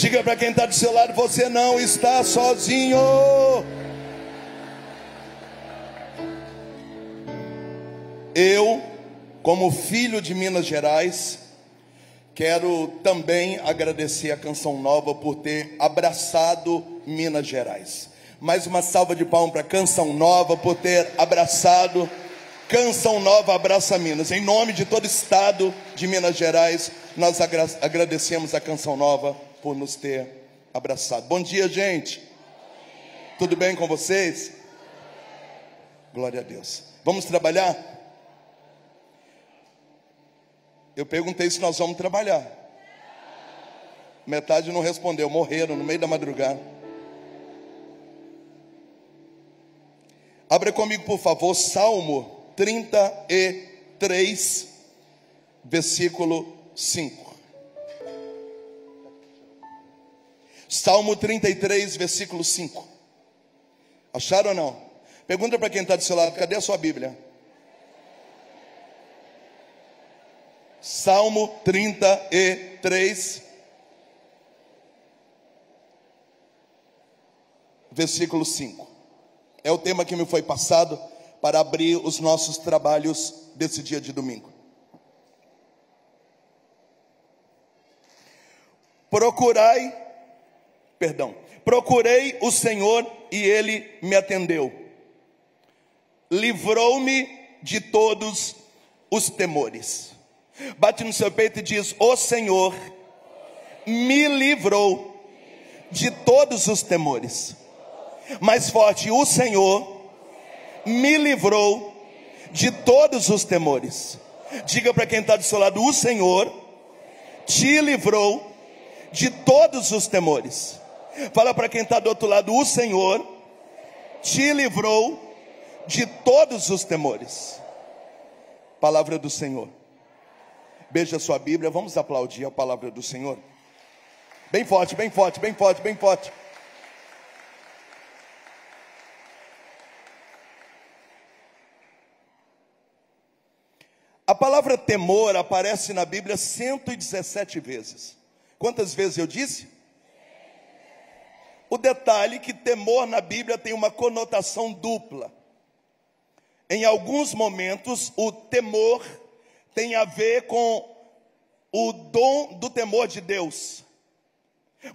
Diga para quem está do seu lado: você não está sozinho. Eu, como filho de Minas Gerais, quero também agradecer a Canção Nova por ter abraçado Minas Gerais. Mais uma salva de palmas para a Canção Nova por ter abraçado. Canção Nova abraça Minas. Em nome de todo o estado de Minas Gerais, nós agradecemos a Canção Nova por nos ter abraçado. Bom dia, gente. Tudo bem com vocês? Glória a Deus. Vamos trabalhar? Eu perguntei se nós vamos trabalhar. Metade não respondeu, morreram no meio da madrugada. Abra comigo, por favor, Salmo 33, versículo 5. Salmo 33, versículo 5. Acharam ou não? Pergunta para quem está do seu lado: cadê a sua Bíblia? Salmo 33, versículo 5. É o tema que me foi passado para abrir os nossos trabalhos desse dia de domingo. Procurei o Senhor e Ele me atendeu. Livrou-me de todos os temores. Bate no seu peito e diz: o Senhor me livrou de todos os temores. Mais forte: o Senhor me livrou de todos os temores. Diga para quem está do seu lado: o Senhor te livrou de todos os temores. Fala para quem está do outro lado: o Senhor te livrou de todos os temores. Palavra do Senhor. Beija a sua Bíblia, vamos aplaudir a palavra do Senhor. Bem forte, bem forte, bem forte, bem forte. A palavra temor aparece na Bíblia 117 vezes. Quantas vezes eu disse? O detalhe é que temor na Bíblia tem uma conotação dupla. Em alguns momentos, o temor tem a ver com o dom do temor de Deus.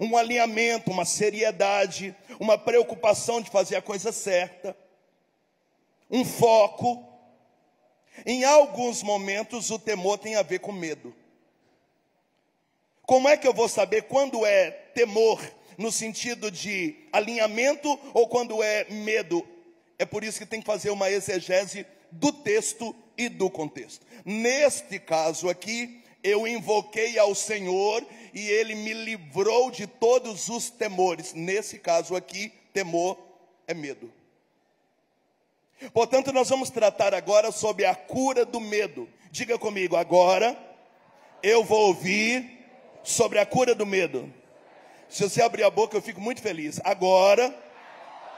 Um alinhamento, uma seriedade, uma preocupação de fazer a coisa certa. Um foco. Em alguns momentos, o temor tem a ver com medo. Como é que eu vou saber quando é temor no sentido de alinhamento ou quando é medo? É por isso que tem que fazer uma exegese do texto e do contexto. Neste caso aqui, eu invoquei ao Senhor e Ele me livrou de todos os temores. Nesse caso aqui, temor é medo. Portanto, nós vamos tratar agora sobre a cura do medo. Diga comigo: agora eu vou ouvir sobre a cura do medo. Se você abrir a boca, eu fico muito feliz. Agora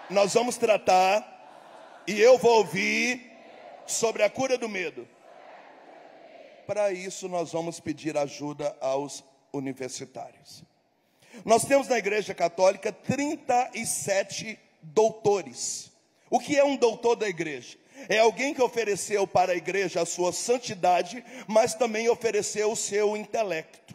nós vamos tratar e eu vou ouvir sobre a cura do medo. Para isso, nós vamos pedir ajuda aos universitários. Nós temos na Igreja Católica 37 doutores. O que é um doutor da igreja? É alguém que ofereceu para a igreja a sua santidade, mas também ofereceu o seu intelecto.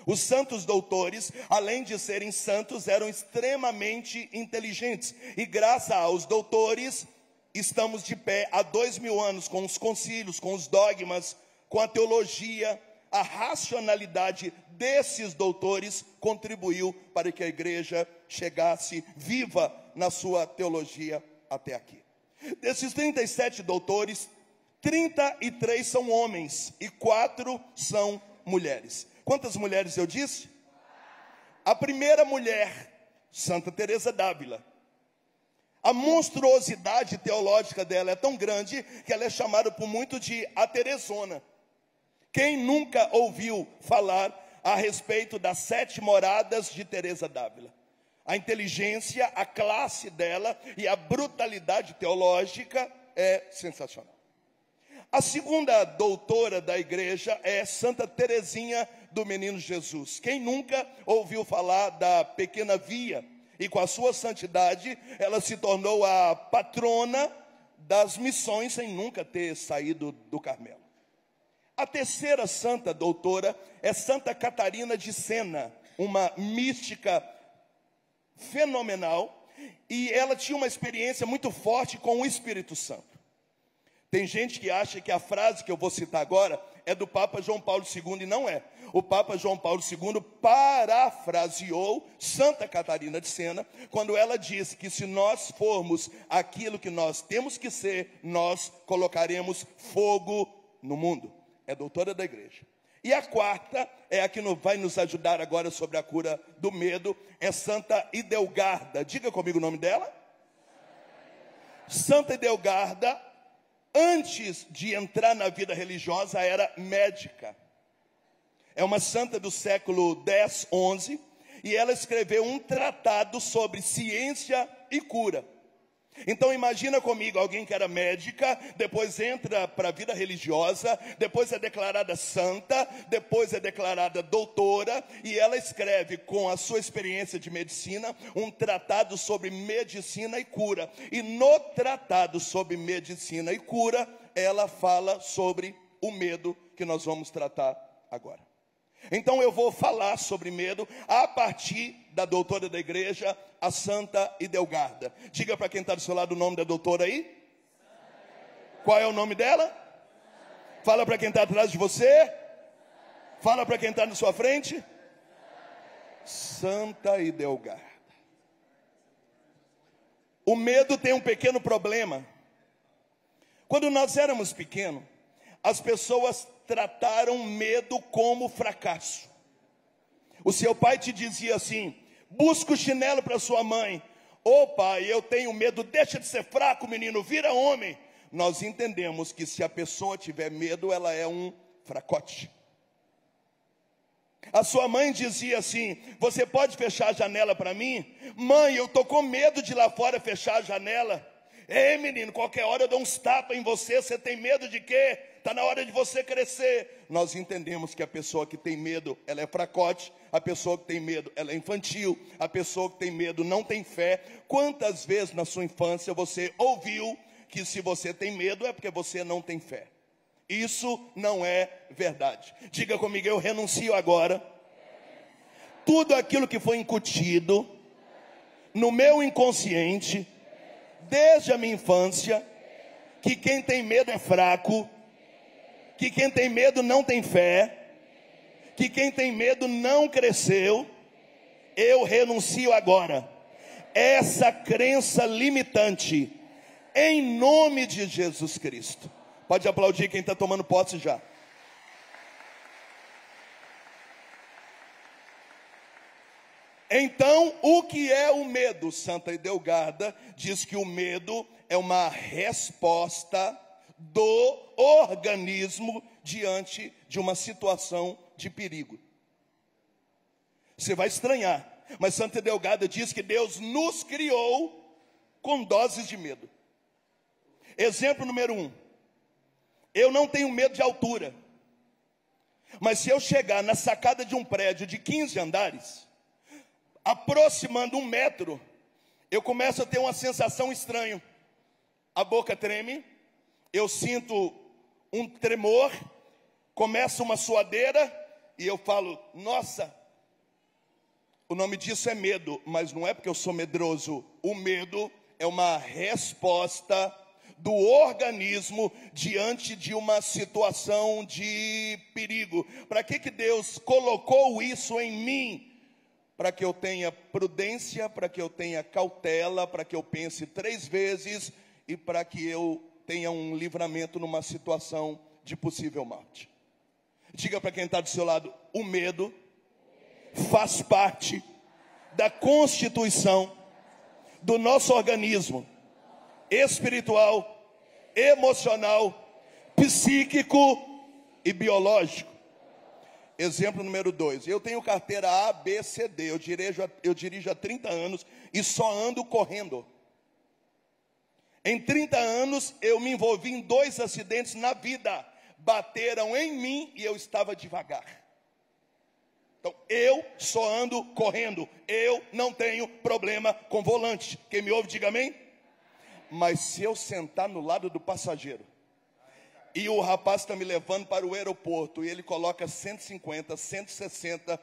Os santos doutores, além de serem santos, eram extremamente inteligentes. E graças aos doutores, estamos de pé há 2000 anos com os concílios, com os dogmas, com a teologia. A racionalidade desses doutores contribuiu para que a igreja chegasse viva na sua teologia até aqui. Desses 37 doutores, 33 são homens e 4 são mulheres. Quantas mulheres eu disse? A primeira mulher, Santa Teresa d'Ávila. A monstruosidade teológica dela é tão grande que ela é chamada por muito de a Teresona. Quem nunca ouviu falar a respeito das 7 moradas de Teresa d'Ávila? A inteligência, a classe dela e a brutalidade teológica é sensacional. A segunda doutora da igreja é Santa Teresinha do Menino Jesus. Quem nunca ouviu falar da pequena Via? E com a sua santidade, ela se tornou a patrona das missões sem nunca ter saído do Carmelo. A terceira santa doutora é Santa Catarina de Sena, uma mística fenomenal, e ela tinha uma experiência muito forte com o Espírito Santo. Tem gente que acha que a frase que eu vou citar agora é do Papa João Paulo II, e não é. O Papa João Paulo II parafraseou Santa Catarina de Sena, quando ela disse que se nós formos aquilo que nós temos que ser, nós colocaremos fogo no mundo. É doutora da igreja. E a quarta é a que vai nos ajudar agora sobre a cura do medo, é Santa Idelgarda. Diga comigo o nome dela. Santa Idelgarda, antes de entrar na vida religiosa, era médica. É uma santa do século X, XI, e ela escreveu um tratado sobre ciência e cura. Então imagina comigo alguém que era médica, depois entra para a vida religiosa, depois é declarada santa, depois é declarada doutora, e ela escreve com a sua experiência de medicina um tratado sobre medicina e cura. E no tratado sobre medicina e cura, ela fala sobre o medo que nós vamos tratar agora. Então eu vou falar sobre medo a partir da doutora da igreja, a Santa Idelgarda. Diga para quem está do seu lado o nome da doutora aí. Qual é o nome dela? Fala para quem está atrás de você. Fala para quem está na sua frente. Santa Idelgarda. O medo tem um pequeno problema. Quando nós éramos pequenos, as pessoas trataram medo como fracasso. O seu pai te dizia assim: busca o chinelo para sua mãe. Ô pai, eu tenho medo, deixa de ser fraco, menino, vira homem. Nós entendemos que se a pessoa tiver medo, ela é um fracote. A sua mãe dizia assim: você pode fechar a janela para mim? Mãe, eu estou com medo de lá fora fechar a janela. Ei menino, qualquer hora eu dou uns tapas em você, você tem medo de quê? Está na hora de você crescer. Nós entendemos que a pessoa que tem medo, ela é fracote. A pessoa que tem medo, ela é infantil. A pessoa que tem medo não tem fé. Quantas vezes na sua infância você ouviu que se você tem medo é porque você não tem fé? Isso não é verdade. Diga comigo, eu renuncio agora tudo aquilo que foi incutido no meu inconsciente desde a minha infância, que quem tem medo é fraco, que quem tem medo não tem fé, que quem tem medo não cresceu. Eu renuncio agora essa crença limitante, em nome de Jesus Cristo. Pode aplaudir quem está tomando posse já. Então, o que é o medo? Santa Idelgarda diz que o medo é uma resposta do organismo diante de uma situação de perigo. Você vai estranhar, mas Santa Idelgarda diz que Deus nos criou com doses de medo. Exemplo número 1. Eu não tenho medo de altura, mas se eu chegar na sacada de um prédio de 15 andares, aproximando 1 metro, eu começo a ter uma sensação estranha. A boca treme, eu sinto um tremor, começa uma suadeira, e eu falo, nossa, o nome disso é medo, mas não é porque eu sou medroso. O medo é uma resposta do organismo diante de uma situação de perigo. Para que Deus colocou isso em mim? Para que eu tenha prudência, para que eu tenha cautela, para que eu pense 3 vezes e para que eu tenha um livramento numa situação de possível morte. Diga para quem está do seu lado, o medo faz parte da constituição do nosso organismo espiritual, emocional, psíquico e biológico. Exemplo número 2, eu tenho carteira A, B, C, D, eu dirijo há 30 anos e só ando correndo. Em 30 anos, eu me envolvi em 2 acidentes na vida. Bateram em mim e eu estava devagar. Então, eu só ando correndo. Eu não tenho problema com volante. Quem me ouve, diga amém. Mas se eu sentar no lado do passageiro, e o rapaz está me levando para o aeroporto, e ele coloca 150, 160,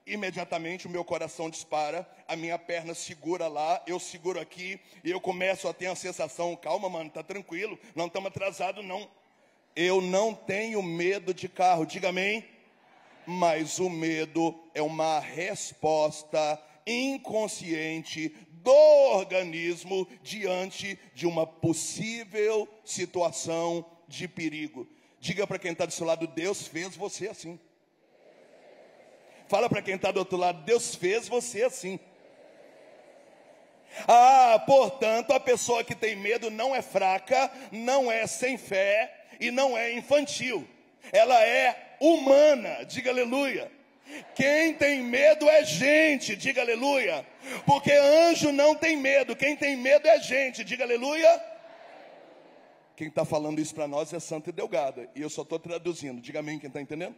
imediatamente o meu coração dispara, a minha perna segura lá, eu seguro aqui, e eu começo a ter a sensação, calma mano, tá tranquilo, não estamos atrasados não. Eu não tenho medo de carro, diga amém. Mas o medo é uma resposta inconsciente do organismo diante de uma possível situação de perigo. Diga para quem está do seu lado, Deus fez você assim. Fala para quem está do outro lado, Deus fez você assim. Portanto, a pessoa que tem medo não é fraca, não é sem fé e não é infantil. Ela é humana, diga aleluia. Quem tem medo é gente, diga aleluia. Porque anjo não tem medo, quem tem medo é gente, diga aleluia. Quem está falando isso para nós é Santa e Delgada, e eu só estou traduzindo, diga amém, quem está entendendo?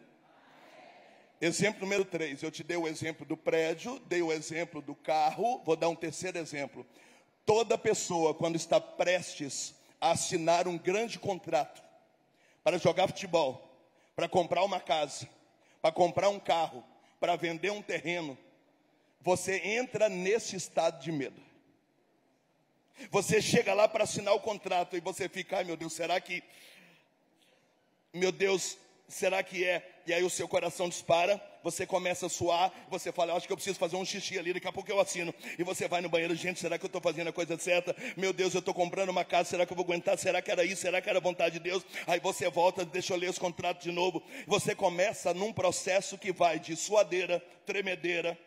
Exemplo número 3, eu te dei o exemplo do prédio, dei o exemplo do carro, vou dar um terceiro exemplo. Toda pessoa, quando está prestes a assinar um grande contrato, para jogar futebol, para comprar uma casa, para comprar um carro, para vender um terreno, você entra nesse estado de medo. Você chega lá para assinar o contrato e você fica, ai meu Deus, será que... Meu Deus, será que é? E aí o seu coração dispara, você começa a suar, você fala, eu acho que eu preciso fazer um xixi ali, daqui a pouco eu assino. E você vai no banheiro, gente, será que eu estou fazendo a coisa certa? Meu Deus, eu estou comprando uma casa, será que eu vou aguentar? Será que era isso? Será que era a vontade de Deus? Aí você volta, deixa eu ler os contratos de novo. Você começa num processo que vai de suadeira, tremedeira,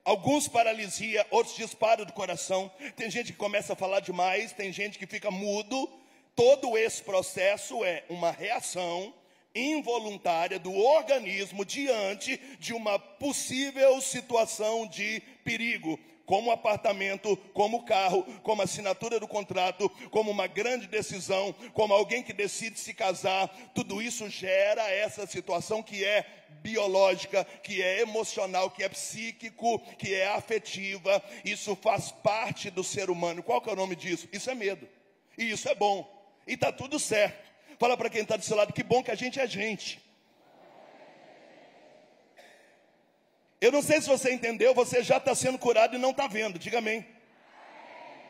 alguns paralisia, outros disparos do coração. Tem gente que começa a falar demais, tem gente que fica mudo. Todo esse processo é uma reação involuntária do organismo diante de uma possível situação de perigo, como apartamento, como carro, como assinatura do contrato, como uma grande decisão, como alguém que decide se casar. Tudo isso gera essa situação que é biológica, que é emocional, que é psíquico, que é afetiva. Isso faz parte do ser humano. Qual que é o nome disso? Isso é medo. E isso é bom. E está tudo certo. Fala para quem está do seu lado, que bom que a gente é gente. Eu não sei se você entendeu, você já está sendo curado e não está vendo, diga amém.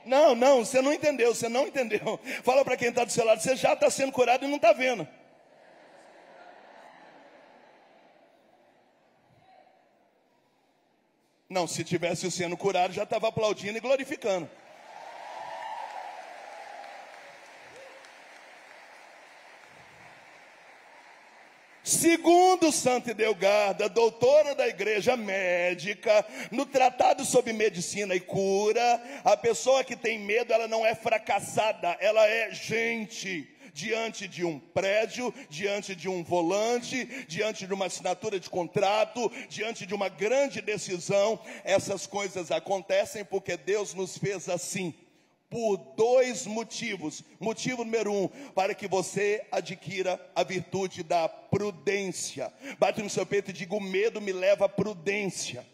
Não, você não entendeu, você não entendeu. Fala para quem está do seu lado, você já está sendo curado e não está vendo. Não, se tivesse sendo curado, já estava aplaudindo e glorificando. Segundo Santa Delgada, doutora da igreja médica, no tratado sobre medicina e cura, a pessoa que tem medo, ela não é fracassada, ela é gente. Diante de um prédio, diante de um volante, diante de uma assinatura de contrato, diante de uma grande decisão, essas coisas acontecem porque Deus nos fez assim. Por 2 motivos. Motivo número 1, para que você adquira a virtude da prudência. Bate no seu peito e diga, o medo me leva à prudência.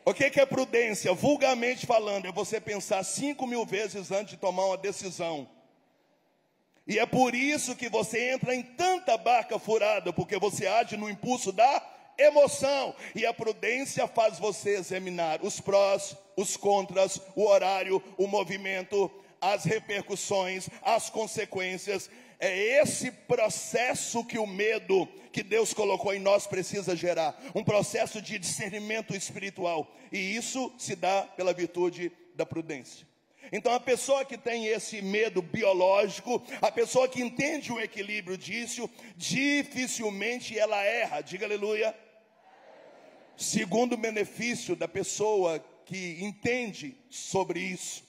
O que é prudência? Vulgarmente falando, é você pensar 5.000 vezes antes de tomar uma decisão. E é por isso que você entra em tanta barca furada, porque você age no impulso da emoção. E a prudência faz você examinar os prós, os contras, o horário, o movimento, as repercussões, as consequências. É esse processo que o medo que Deus colocou em nós precisa gerar. Um processo de discernimento espiritual. E isso se dá pela virtude da prudência. Então a pessoa que tem esse medo biológico, a pessoa que entende o equilíbrio disso, dificilmente ela erra, diga aleluia. Segundo benefício da pessoa que entende sobre isso,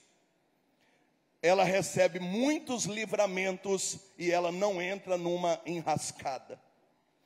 ela recebe muitos livramentos e ela não entra numa enrascada.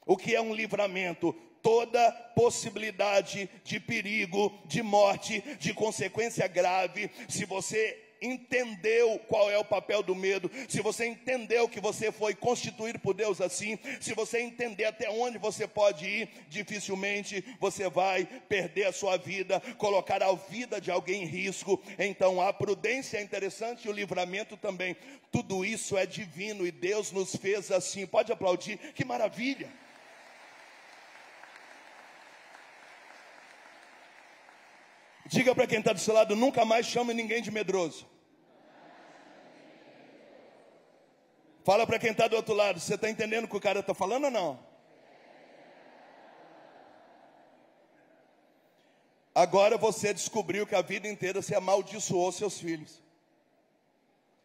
O que é um livramento? toda possibilidade de perigo, de morte, de consequência grave. Se você entendeu qual é o papel do medo, se você entendeu que você foi constituído por Deus assim, se você entender até onde você pode ir, dificilmente você vai perder a sua vida, colocar a vida de alguém em risco. Então a prudência é interessante e o livramento também. Tudo isso é divino e Deus nos fez assim. Pode aplaudir, que maravilha! Diga para quem está do seu lado: nunca mais chame ninguém de medroso. Fala para quem está do outro lado: você está entendendo o que o cara está falando ou não? Agora você descobriu que a vida inteira você amaldiçoou seus filhos.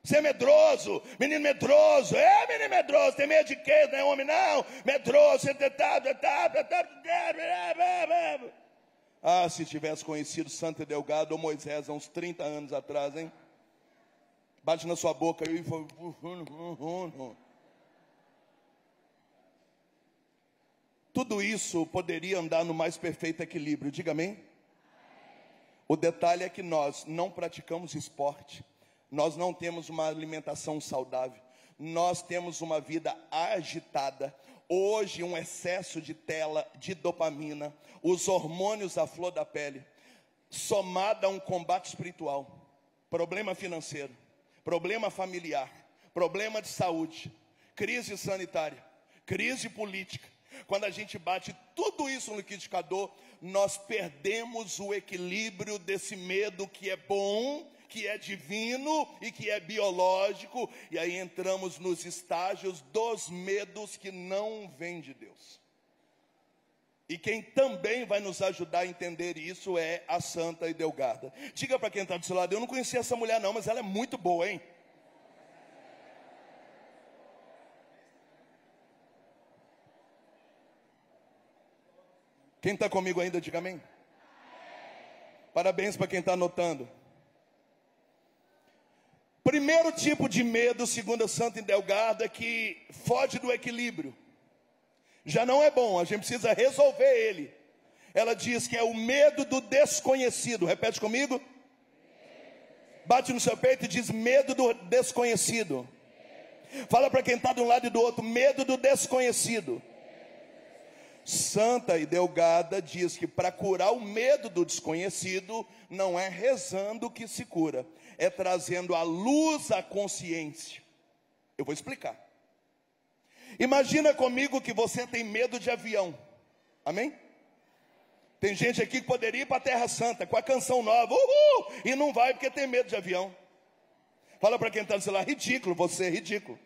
Você é medroso, menino medroso. Menino medroso, tem medo de quê? Não é homem não, medroso. Ah, se tivesse conhecido Santo Delgado ou Moisés há uns 30 anos atrás, hein? Bate na sua boca e fala. Tudo isso poderia andar no mais perfeito equilíbrio. Diga amém. O detalhe é que nós não praticamos esporte. Nós não temos uma alimentação saudável. Nós temos uma vida agitada. Hoje um excesso de tela, de dopamina, os hormônios à flor da pele, somado a um combate espiritual, problema financeiro, problema familiar, problema de saúde, crise sanitária, crise política. Quando a gente bate tudo isso no liquidificador, nós perdemos o equilíbrio desse medo que é bom, que é divino e que é biológico. E aí entramos nos estágios dos medos que não vêm de Deus. E quem também vai nos ajudar a entender isso é a Santa Idelgarda. Diga para quem está do seu lado: eu não conhecia essa mulher não, mas ela é muito boa, hein? Quem está comigo ainda, diga amém. Parabéns para quem está anotando. Primeiro tipo de medo, segundo a Santa Idelgarda, é que foge do equilíbrio. Já não é bom, a gente precisa resolver ele. Ela diz que é o medo do desconhecido. Repete comigo. Bate no seu peito e diz: medo do desconhecido. Fala para quem está de um lado e do outro: medo do desconhecido. Santa Idelgarda diz que para curar o medo do desconhecido, não é rezando que se cura, é trazendo à luz a consciência. Eu vou explicar. Imagina comigo que você tem medo de avião. Amém? Tem gente aqui que poderia ir para a Terra Santa com a canção nova, e não vai porque tem medo de avião. Fala para quem está no celular: ridículo, você é ridículo.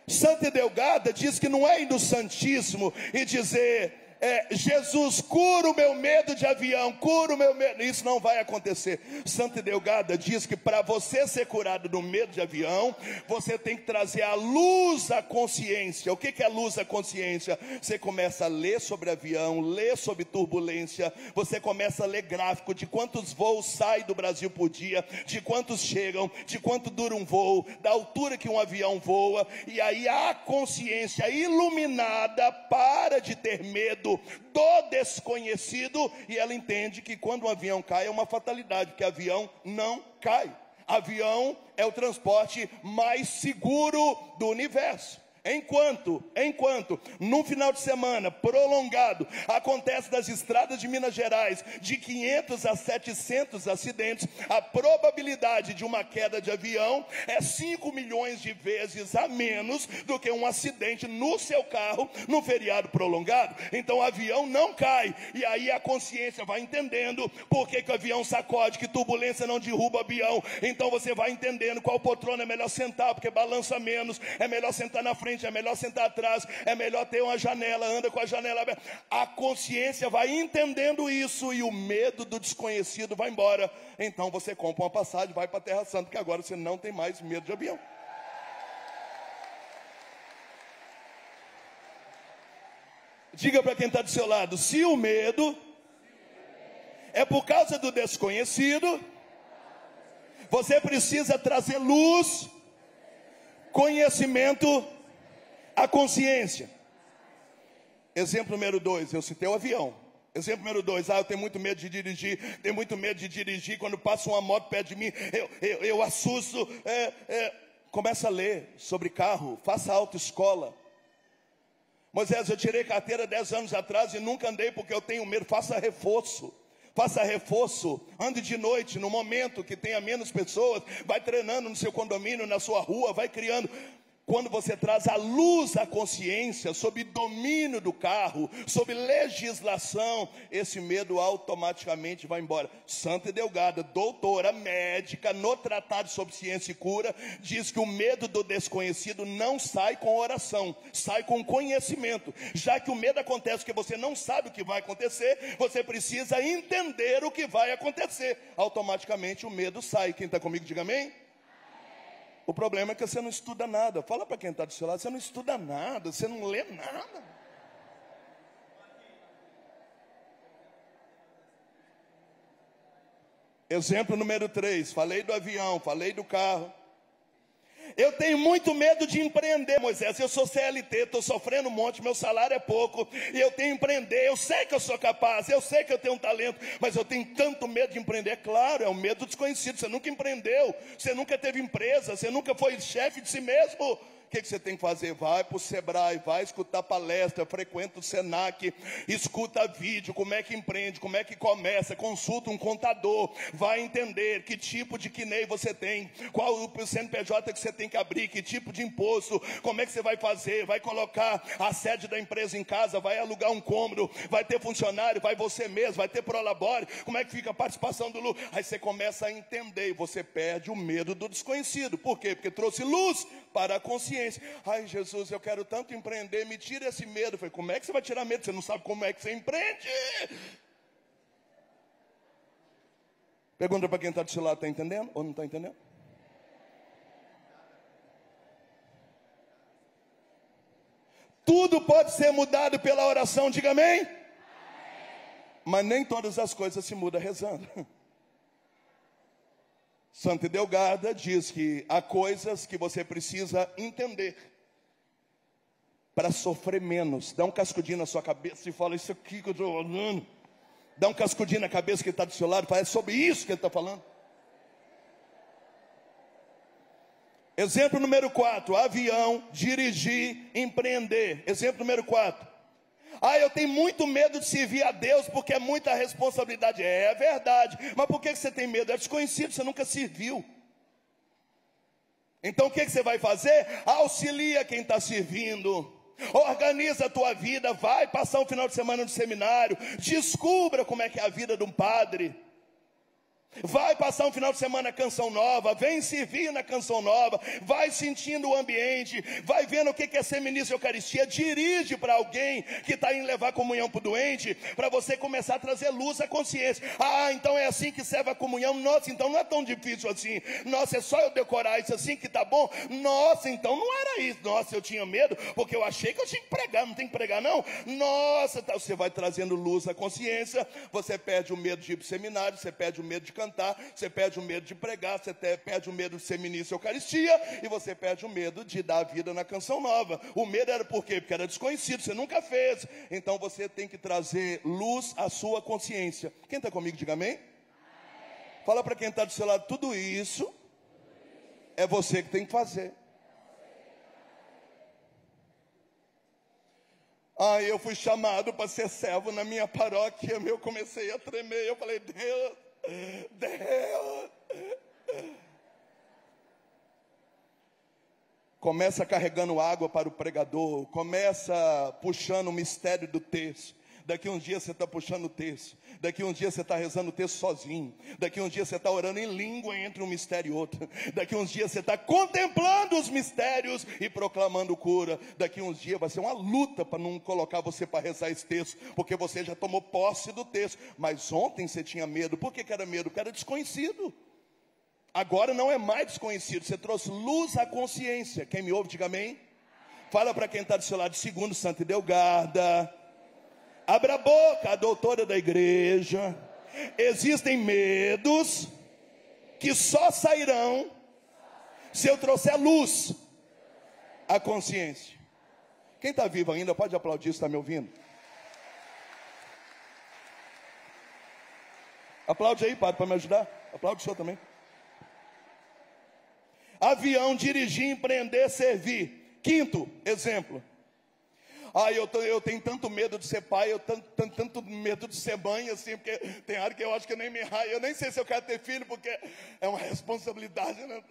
Santa Idelgarda diz que não é ir no Santíssimo e dizer: Jesus, cura o meu medo de avião, cura o meu medo. Isso não vai acontecer. Santa Idelgarda diz que para você ser curado do medo de avião, você tem que trazer a luz à consciência. O que é a luz à consciência? Você começa a ler sobre avião, ler sobre turbulência, você começa a ler gráfico de quantos voos saem do Brasil por dia, de quantos chegam, de quanto dura um voo, da altura que um avião voa. E aí a consciência iluminada para de ter medo do desconhecido, e ela entende que quando um avião cai é uma fatalidade, porque avião não cai. Avião é o transporte mais seguro do universo. Enquanto, num final de semana prolongado, acontece nas estradas de Minas Gerais, de 500 a 700 acidentes, a probabilidade de uma queda de avião é 5 milhões de vezes a menos do que um acidente no seu carro, num feriado prolongado. Então o avião não cai, e aí a consciência vai entendendo por que o avião sacode, que turbulência não derruba o avião. Então você vai entendendo qual poltrona é melhor sentar, porque balança menos, é melhor sentar na frente, é melhor sentar atrás, é melhor ter uma janela, anda com a janela aberta. A consciência vai entendendo isso e o medo do desconhecido vai embora. Então você compra uma passagem, vai para a Terra Santa, porque agora você não tem mais medo de avião. Diga para quem está do seu lado: se o medo é por causa do desconhecido, você precisa trazer luz, conhecimento, a consciência. Exemplo número 2, eu citei o avião. Exemplo número 2, eu tenho muito medo de dirigir, quando passa uma moto perto de mim, eu assusto. Começa a ler sobre carro, faça autoescola. Moisés, eu tirei carteira 10 anos atrás e nunca andei porque eu tenho medo. Faça reforço, ande de noite, no momento que tenha menos pessoas, vai treinando no seu condomínio, na sua rua, vai criando. Quando você traz a luz à consciência, sob domínio do carro, sob legislação, esse medo automaticamente vai embora. Santa Edelgarda, doutora médica no Tratado sobre Ciência e Cura, diz que o medo do desconhecido não sai com oração, sai com conhecimento. Já que o medo acontece porque você não sabe o que vai acontecer, você precisa entender o que vai acontecer. Automaticamente o medo sai. Quem está comigo, diga amém. O problema é que você não estuda nada. Fala para quem está do seu lado, você não estuda nada, você não lê nada. Exemplo número 3, falei do avião, falei do carro. Eu tenho muito medo de empreender, Moisés. Eu sou CLT, estou sofrendo um monte, meu salário é pouco, e eu tenho que empreender. Eu sei que eu sou capaz, eu sei que eu tenho um talento, mas eu tenho tanto medo de empreender. É claro, é um medo desconhecido. Você nunca empreendeu, você nunca teve empresa, você nunca foi chefe de si mesmo. O que você tem que fazer? Vai para o Sebrae, vai escutar palestra, frequenta o Senac, escuta vídeo, como é que empreende, como é que começa, consulta um contador, vai entender que tipo de CNEI você tem, qual o CNPJ que você tem que abrir, que tipo de imposto, como é que você vai fazer, vai colocar a sede da empresa em casa, vai alugar um cômodo, vai ter funcionário, vai você mesmo, vai ter prolabore, como é que fica a participação do lucro. Aí você começa a entender e você perde o medo do desconhecido. Por quê? Porque trouxe luz para a consciência. Ai, Jesus, eu quero tanto empreender, me tira esse medo. Eu falei, como é que você vai tirar medo? Você não sabe como é que você empreende. Pergunta para quem está do seu lado, está entendendo ou não está entendendo? Tudo pode ser mudado pela oração, diga amém. Amém. Mas nem todas as coisas se mudam rezando. Santa Edelgarda diz que há coisas que você precisa entender para sofrer menos. Dá um cascudinho na sua cabeça e fala, isso aqui que eu estou falando. Dá um cascudinho na cabeça que está do seu lado e fala, é sobre isso que ele está falando. Exemplo número 4, avião, dirigir, empreender. Exemplo número 4. Eu tenho muito medo de servir a Deus porque é muita responsabilidade. É verdade, mas por que você tem medo? É desconhecido, você nunca serviu. Então o que você vai fazer? Auxilia quem está servindo. Organiza a tua vida, vai passar um final de semana no seminário, descubra como é que é a vida de um padre. Vai passar um final de semana na Canção Nova, vem servir na Canção Nova, vai sentindo o ambiente, vai vendo o que é ser ministro de Eucaristia, dirige para alguém que está indo levar comunhão para o doente, para você começar a trazer luz à consciência. Então é assim que serve a comunhão. Nossa, então não é tão difícil assim. Nossa, é só eu decorar isso assim que tá bom. Nossa, então não era isso. Nossa, eu tinha medo porque eu achei que eu tinha que pregar, não tem que pregar não. Nossa, você vai trazendo luz à consciência, você perde o medo de ir para o seminário, você perde o medo de cantar, você perde o medo de pregar, você perde o medo de ser ministro de Eucaristia, e você perde o medo de dar a vida na Canção Nova. O medo era por quê? Porque era desconhecido, você nunca fez. Então você tem que trazer luz à sua consciência. Quem está comigo, diga amém. Fala para quem está do seu lado, tudo isso é você que tem que fazer. Eu fui chamado para ser servo na minha paróquia, eu comecei a tremer, eu falei, Deus, começa carregando água para o pregador, começa puxando o mistério do texto. Daqui uns dias você está puxando o texto, daqui uns dias você está rezando o texto sozinho, daqui uns dias você está orando em língua entre um mistério e outro, daqui uns dias você está contemplando os mistérios e proclamando cura. Daqui uns dias vai ser uma luta para não colocar você para rezar esse texto, porque você já tomou posse do texto. Mas ontem você tinha medo. Por que era medo? Porque era desconhecido. Agora não é mais desconhecido, você trouxe luz à consciência. Quem me ouve, diga amém. Fala para quem está do seu lado, segundo Santa Edelgarda. Abra a boca, a doutora da igreja. Existem medos que só sairão se eu trouxer luz à consciência. Quem está vivo ainda pode aplaudir, está me ouvindo? Aplaude aí, padre, para me ajudar. Aplaude o senhor também. Avião, dirigir, empreender, servir. Quinto exemplo. Eu tenho tanto medo de ser pai, eu tanto medo de ser mãe, assim, porque tem hora que eu acho que eu nem sei se eu quero ter filho, porque é uma responsabilidade, né?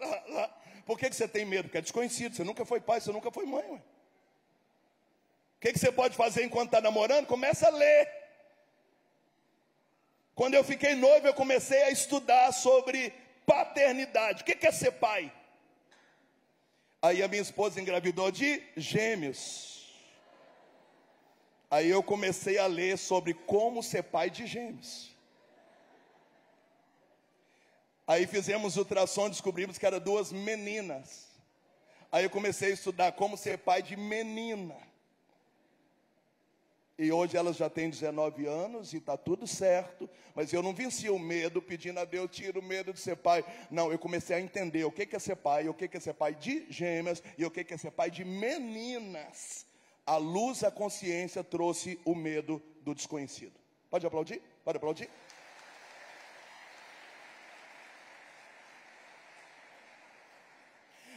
Por que você tem medo? Porque é desconhecido, você nunca foi pai, você nunca foi mãe, ué. O que você pode fazer enquanto está namorando? Começa a ler. Quando eu fiquei noivo, eu comecei a estudar sobre paternidade. O que é ser pai? Aí a minha esposa engravidou de gêmeos. Aí eu comecei a ler sobre como ser pai de gêmeos. Aí fizemos ultrassom, descobrimos que eram 2 meninas. Aí eu comecei a estudar como ser pai de menina. E hoje elas já têm 19 anos e está tudo certo. Mas eu não venci o medo, pedindo a Deus, tira o medo de ser pai. Não, eu comecei a entender o que é ser pai, o que é ser pai de gêmeas e o que é ser pai de meninas. A luz, a consciência trouxe o medo do desconhecido. Pode aplaudir? Pode aplaudir?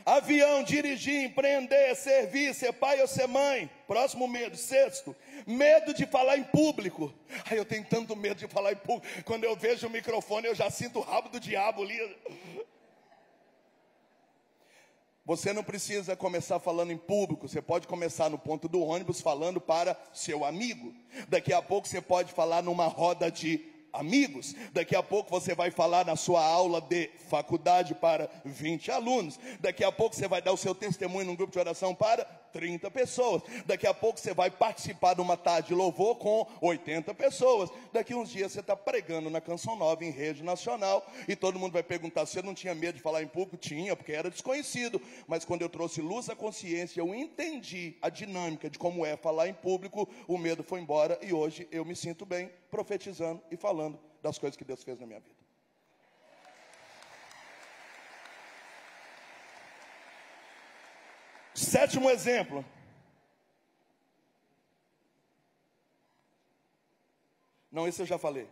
Avião, dirigir, empreender, servir, ser pai ou ser mãe. Próximo medo. Sexto, medo de falar em público. Eu tenho tanto medo de falar em público. Quando eu vejo o microfone, eu já sinto o rabo do diabo ali. Você não precisa começar falando em público. Você pode começar no ponto do ônibus falando para seu amigo. Daqui a pouco você pode falar numa roda de amigos. Daqui a pouco você vai falar na sua aula de faculdade para 20 alunos. Daqui a pouco você vai dar o seu testemunho num grupo de oração para 30 pessoas. Daqui a pouco você vai participar de uma tarde de louvor com 80 pessoas. Daqui uns dias você está pregando na Canção Nova em rede nacional e todo mundo vai perguntar se você não tinha medo de falar em público. Tinha, porque era desconhecido. Mas quando eu trouxe luz à consciência, eu entendi a dinâmica de como é falar em público, o medo foi embora e hoje eu me sinto bem profetizando e falando das coisas que Deus fez na minha vida. Sétimo exemplo. Não, esse eu já falei.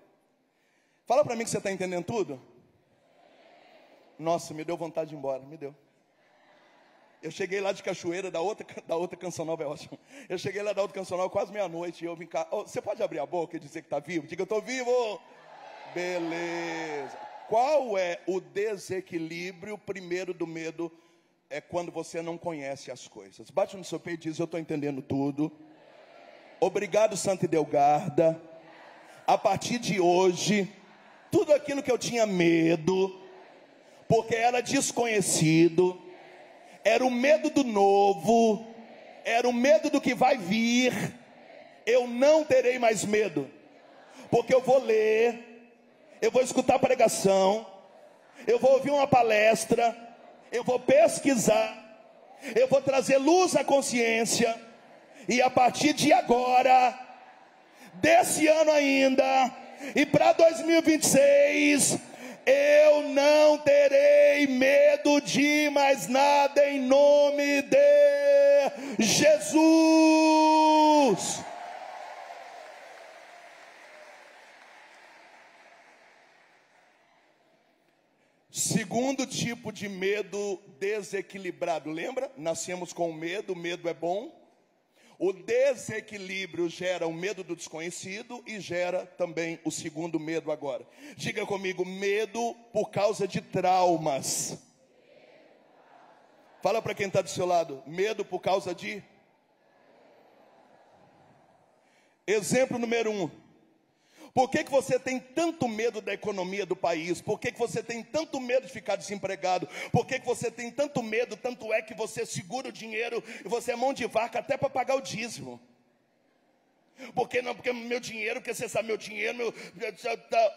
Fala para mim que você está entendendo tudo. Nossa, me deu vontade de ir embora, me deu. Eu cheguei lá de Cachoeira, da outra Canção Nova, é ótimo. Eu cheguei lá da outra Canção Nova quase meia-noite e eu vim cá. Você pode abrir a boca e dizer que está vivo? Diga, eu estou vivo. Beleza. Qual é o desequilíbrio primeiro do medo? É quando você não conhece as coisas. Bate no seu peito e diz, eu estou entendendo tudo. Obrigado, Santa Idelgarda. A partir de hoje, tudo aquilo que eu tinha medo, porque era desconhecido, era o medo do novo, era o medo do que vai vir, eu não terei mais medo, porque eu vou ler, eu vou escutar pregação, eu vou ouvir uma palestra, eu vou pesquisar, eu vou trazer luz à consciência, e a partir de agora, desse ano ainda, e para 2026, eu não terei medo de mais nada em nome de Jesus. Segundo tipo de medo desequilibrado. Lembra? Nascemos com medo, o medo é bom. O desequilíbrio gera o medo do desconhecido e gera também o segundo medo agora. Diga comigo, medo por causa de traumas. Fala para quem está do seu lado, medo por causa de... Exemplo número 1. Por que você tem tanto medo da economia do país? Por que você tem tanto medo de ficar desempregado? Por que você tem tanto medo? Tanto é que você segura o dinheiro e você é mão de vaca até para pagar o dízimo. Porque não, porque meu dinheiro, porque você sabe, meu dinheiro,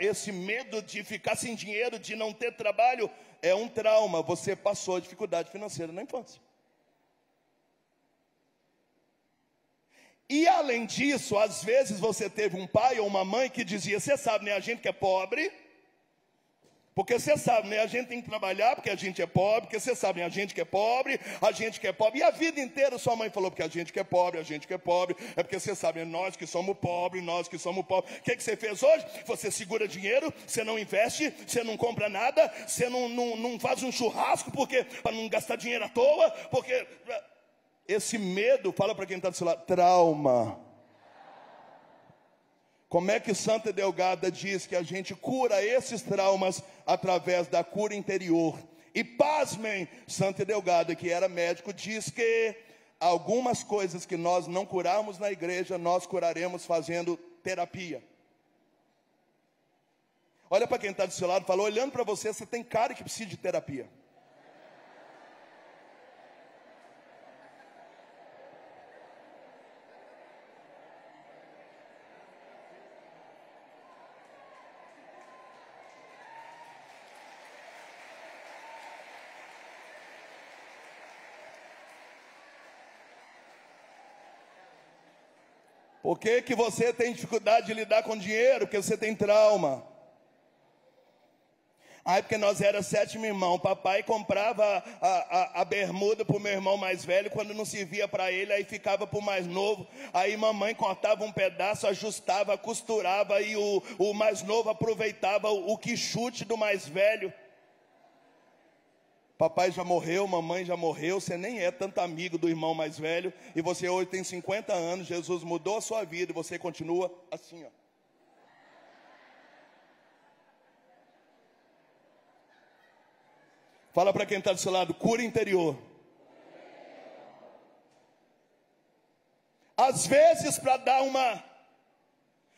esse medo de ficar sem dinheiro, de não ter trabalho, é um trauma. Você passou dificuldade financeira na infância. E além disso, às vezes você teve um pai ou uma mãe que dizia, você sabe, né, a gente que é pobre, Porque você sabe, né? A gente tem que trabalhar porque a gente é pobre. Porque você sabe, né? A gente que é pobre, a gente que é pobre. E a vida inteira sua mãe falou porque a gente que é pobre, a gente que é pobre. É porque você sabe, né? Nós que somos pobres, nós que somos pobres. O que você fez hoje? Você segura dinheiro, você não investe, você não compra nada, você não faz um churrasco porque para não gastar dinheiro à toa. Porque esse medo, fala para quem está do seu lado, trauma. Como é que Santa Delgada diz que a gente cura esses traumas através da cura interior? E pasmem, Santa Delgada, que era médico, diz que algumas coisas que nós não curamos na igreja, nós curaremos fazendo terapia. Olha para quem está do seu lado e fala, olhando para você, você tem cara que precisa de terapia. Por que que você tem dificuldade de lidar com dinheiro? Porque você tem trauma. Porque nós era 7 irmãos. Papai comprava a bermuda para o meu irmão mais velho. Quando não servia para ele, aí ficava para o mais novo. Aí mamãe cortava um pedaço, ajustava, costurava. E o mais novo aproveitava o quichute do mais velho. Papai já morreu, mamãe já morreu, você nem é tanto amigo do irmão mais velho, e você hoje tem 50 anos, Jesus mudou a sua vida, e você continua assim, ó. Fala para quem está do seu lado, cura interior. Às vezes, para dar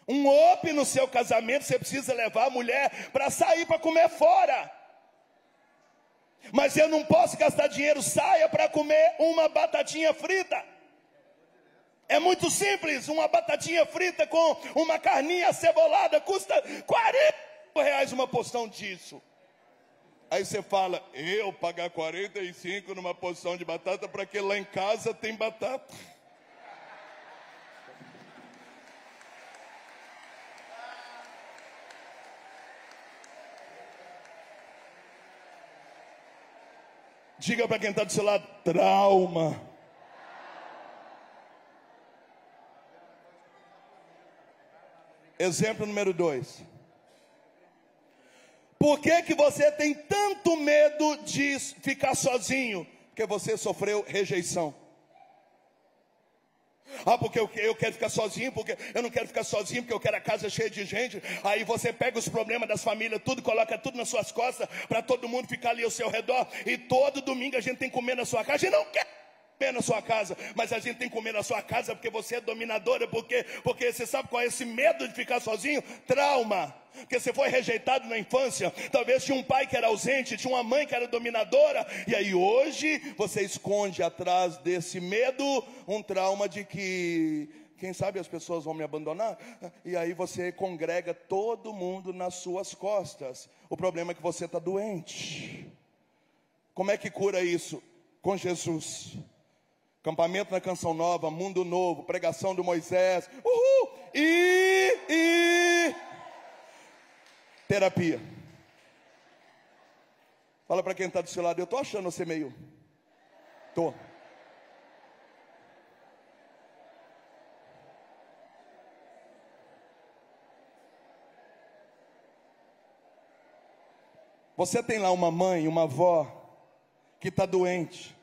um up no seu casamento, você precisa levar a mulher para sair para comer fora. Mas eu não posso gastar dinheiro, saia para comer uma batatinha frita. É muito simples, uma batatinha frita com uma carninha acebolada custa R$40 uma porção disso. Aí você fala, eu pagar 45 numa porção de batata, para que lá em casa tem batata. Diga para quem está do seu lado, trauma. Exemplo número 2. Por que que você tem tanto medo de ficar sozinho? Porque você sofreu rejeição. Porque eu quero ficar sozinho, porque eu não quero ficar sozinho, porque eu quero a casa cheia de gente. Aí você pega os problemas das famílias, tudo, coloca tudo nas suas costas, para todo mundo ficar ali ao seu redor. E todo domingo a gente tem que comer na sua casa. A gente não quer comer na sua casa, mas a gente tem que comer na sua casa porque você é dominadora, porque você sabe qual é esse medo de ficar sozinho? Trauma. Porque você foi rejeitado na infância, talvez tinha um pai que era ausente, tinha uma mãe que era dominadora, e aí hoje você esconde atrás desse medo um trauma de que, quem sabe as pessoas vão me abandonar, e aí você congrega todo mundo nas suas costas. O problema é que você está doente. Como é que cura isso? Com Jesus. Acampamento na Canção Nova, Mundo Novo, pregação do Moisés, terapia. Fala para quem está do seu lado, eu estou achando você meio... Tô. Você tem lá uma mãe, uma avó, que está doente,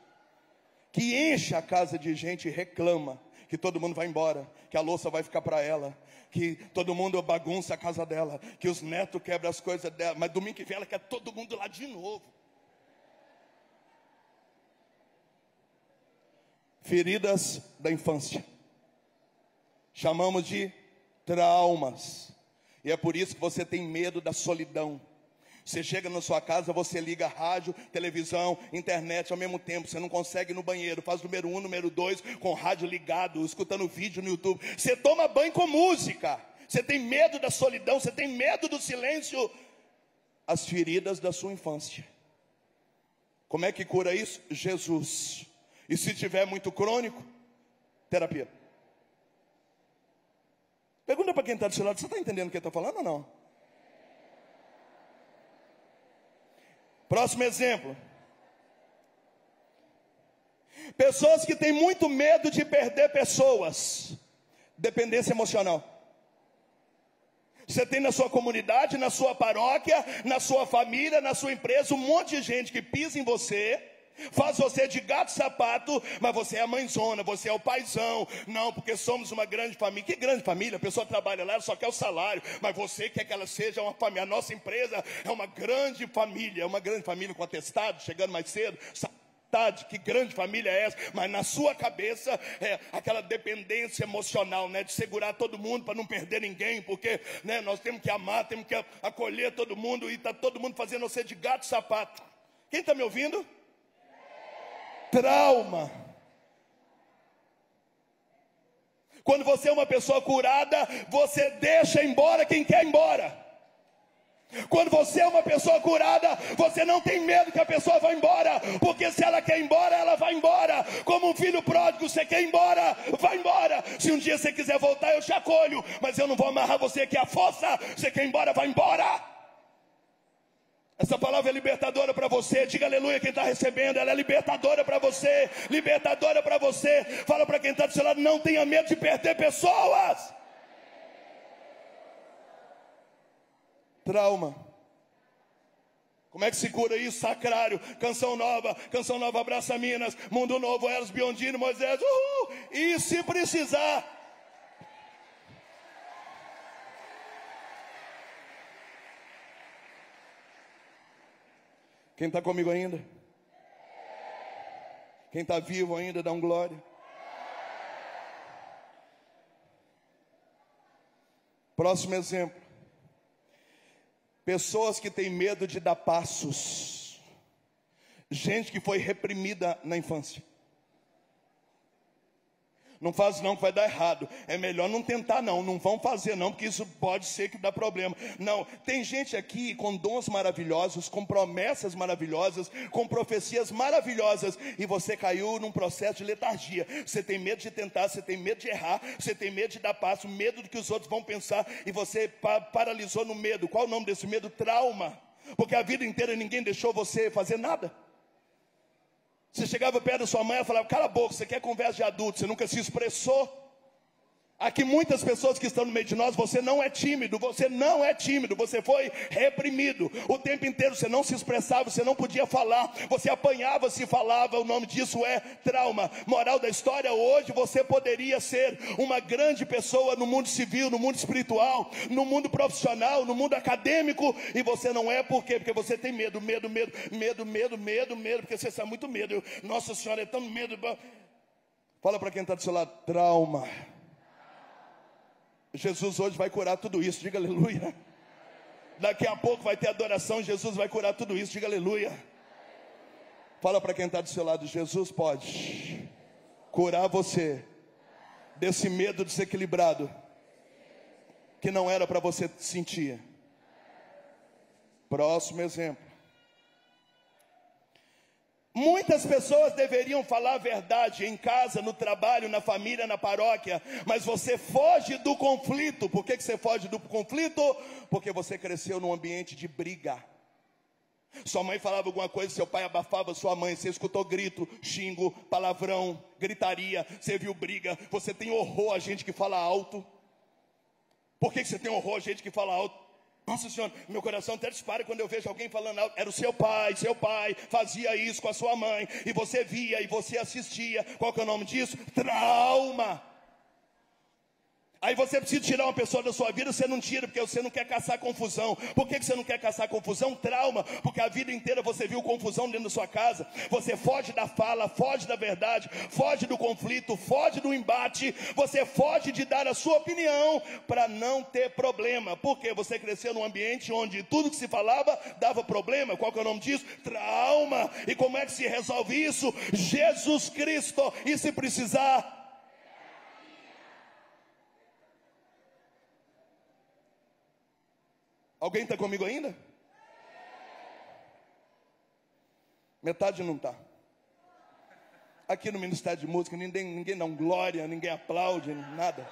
que enche a casa de gente e reclama que todo mundo vai embora, que a louça vai ficar para ela, que todo mundo bagunça a casa dela, que os netos quebram as coisas dela, mas domingo que vem ela quer todo mundo lá de novo. Feridas da infância, chamamos de traumas, e é por isso que você tem medo da solidão. Você chega na sua casa, você liga rádio, televisão, internet ao mesmo tempo. Você não consegue ir no banheiro, faz número 1, número 2, com o rádio ligado, escutando vídeo no YouTube. Você toma banho com música. Você tem medo da solidão, você tem medo do silêncio. As feridas da sua infância. Como é que cura isso? Jesus. E se tiver muito crônico, terapia. Pergunta para quem está do seu lado, você está entendendo o que eu estou falando ou não? Próximo exemplo. Pessoas que têm muito medo de perder pessoas. Dependência emocional. Você tem na sua comunidade, na sua paróquia, na sua família, na sua empresa, um monte de gente que pisa em você, faz você de gato e sapato, mas você é a mãezona, você é o paizão. Não, porque somos uma grande família. Que grande família? A pessoa trabalha lá, ela só quer o salário, mas você quer que ela seja uma família. A nossa empresa é uma grande família com atestado, chegando mais cedo. Que grande família é essa? Mas na sua cabeça é aquela dependência emocional, né? De segurar todo mundo para não perder ninguém, porque, né, nós temos que amar, temos que acolher todo mundo, e está todo mundo fazendo você de gato e sapato. Quem está me ouvindo? Trauma. Quando você é uma pessoa curada, você deixa embora quem quer ir embora. Quando você é uma pessoa curada, você não tem medo que a pessoa vá embora, porque se ela quer ir embora, ela vai embora. Como um filho pródigo, você quer ir embora, vai embora. Se um dia você quiser voltar, eu te acolho, mas eu não vou amarrar você aqui à força. Você quer ir embora, vai embora. Essa palavra é libertadora para você. Diga aleluia quem está recebendo. Ela é libertadora para você. Libertadora para você. Fala para quem está do seu lado, não tenha medo de perder pessoas. Trauma. Como é que se cura isso? Sacrário, Canção Nova, Abraça Minas, Mundo Novo, Eros Biondino, Moisés, e se precisar. Quem está comigo ainda? Quem está vivo ainda, dá um glória. Próximo exemplo. Pessoas que têm medo de dar passos. Gente que foi reprimida na infância. Não faz não que vai dar errado. É melhor não tentar não. Não vão fazer não, porque isso pode ser que dá problema. Não, tem gente aqui com dons maravilhosos, com promessas maravilhosas, com profecias maravilhosas, e você caiu num processo de letargia. Você tem medo de tentar, você tem medo de errar, você tem medo de dar passo, medo do que os outros vão pensar, e você paralisou no medo. Qual o nome desse medo? Trauma. Porque a vida inteira ninguém deixou você fazer nada. Você chegava perto da sua mãe e falava, cala a boca, você quer conversa de adulto, você nunca se expressou. Aqui muitas pessoas que estão no meio de nós, você não é tímido, você foi reprimido. O tempo inteiro você não se expressava, você não podia falar, você apanhava se falava, o nome disso é trauma. Moral da história, hoje você poderia ser uma grande pessoa no mundo civil, no mundo espiritual, no mundo profissional, no mundo acadêmico, e você não é, por quê? Porque você tem medo, porque você está muito medo. Nossa Senhora, é tão medo. Fala para quem está do seu lado, trauma. Jesus hoje vai curar tudo isso, diga aleluia. Daqui a pouco vai ter adoração, Jesus vai curar tudo isso, diga aleluia. Fala para quem está do seu lado, Jesus pode curar você desse medo desequilibrado que não era para você sentir. Próximo exemplo. Muitas pessoas deveriam falar a verdade em casa, no trabalho, na família, na paróquia, mas você foge do conflito. Por que você foge do conflito? Porque você cresceu num ambiente de briga. Sua mãe falava alguma coisa, seu pai abafava sua mãe, você escutou grito, xingo, palavrão, gritaria, você viu briga, você tem horror a gente que fala alto. Por que você tem horror a gente que fala alto? Nossa Senhora, meu coração até dispara quando eu vejo alguém falando alto. Era o seu pai fazia isso com a sua mãe, e você via, e você assistia. Qual que é o nome disso? Trauma. Aí você precisa tirar uma pessoa da sua vida, você não tira, porque você não quer caçar confusão. Por que você não quer caçar confusão? Trauma, porque a vida inteira você viu confusão dentro da sua casa. Você foge da fala, foge da verdade, foge do conflito, foge do embate. Você foge de dar a sua opinião para não ter problema. Porque você cresceu num ambiente onde tudo que se falava dava problema. Qual que é o nome disso? Trauma. E como é que se resolve isso? Jesus Cristo. E se precisar... Alguém está comigo ainda? Metade não está. Aqui no Ministério de Música ninguém dá glória, ninguém aplaude, nada.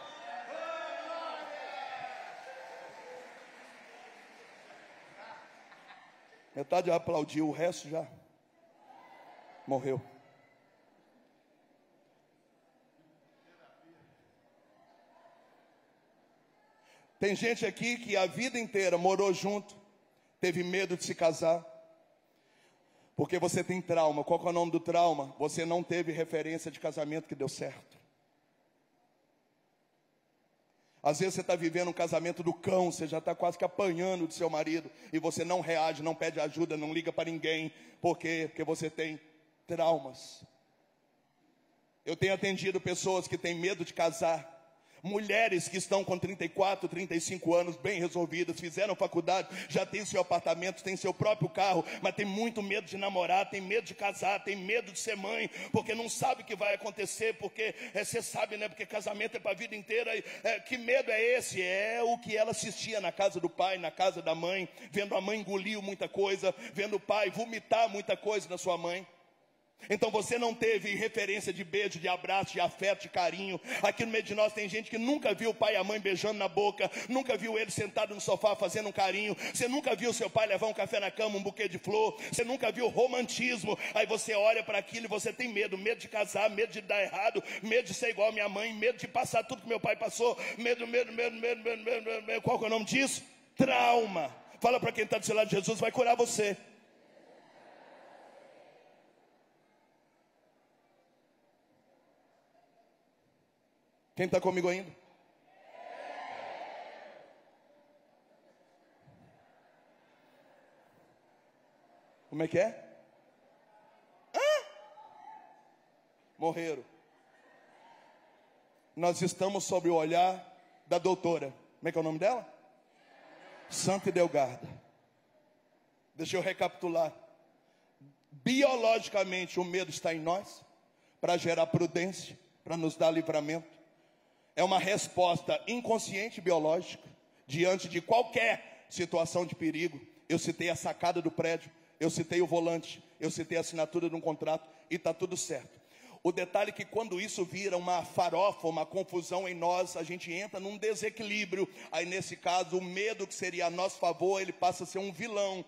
Metade aplaudiu, o resto já morreu. Tem gente aqui que a vida inteira morou junto, teve medo de se casar, porque você tem trauma. Qual que é o nome do trauma? Você não teve referência de casamento que deu certo. Às vezes você está vivendo um casamento do cão, você já está quase que apanhando do seu marido, e você não reage, não pede ajuda, não liga para ninguém. Por quê? Porque você tem traumas. Eu tenho atendido pessoas que têm medo de casar, mulheres que estão com 34, 35 anos, bem resolvidas, fizeram faculdade, já tem seu apartamento, tem seu próprio carro, mas tem muito medo de namorar, tem medo de casar, tem medo de ser mãe, porque não sabe o que vai acontecer, porque você sabe, né? Porque casamento é para a vida inteira. Que medo é esse? É o que ela assistia na casa do pai, na casa da mãe, vendo a mãe engolir muita coisa, vendo o pai vomitar muita coisa da sua mãe. Então você não teve referência de beijo, de abraço, de afeto, de carinho. Aqui no meio de nós tem gente que nunca viu o pai e a mãe beijando na boca, nunca viu ele sentado no sofá fazendo um carinho. Você nunca viu seu pai levar um café na cama, um buquê de flor. Você nunca viu romantismo. Aí você olha para aquilo e você tem medo de casar, medo de dar errado, medo de ser igual a minha mãe, medo de passar tudo que meu pai passou. Medo. Qual que é o nome disso? Trauma. Fala para quem está do seu lado: Jesus vai curar você. Quem está comigo ainda? Como é que é? Morreram. Nós estamos sob o olhar da doutora. Como é que é o nome dela? Santa Idelgarda. Deixa eu recapitular. Biologicamente o medo está em nós, para gerar prudência, para nos dar livramento. É uma resposta inconsciente biológica diante de qualquer situação de perigo. Eu citei a sacada do prédio, eu citei o volante, eu citei a assinatura de um contrato, e está tudo certo. O detalhe é que quando isso vira uma farofa, uma confusão em nós, a gente entra num desequilíbrio. Aí nesse caso, o medo que seria a nosso favor, ele passa a ser um vilão.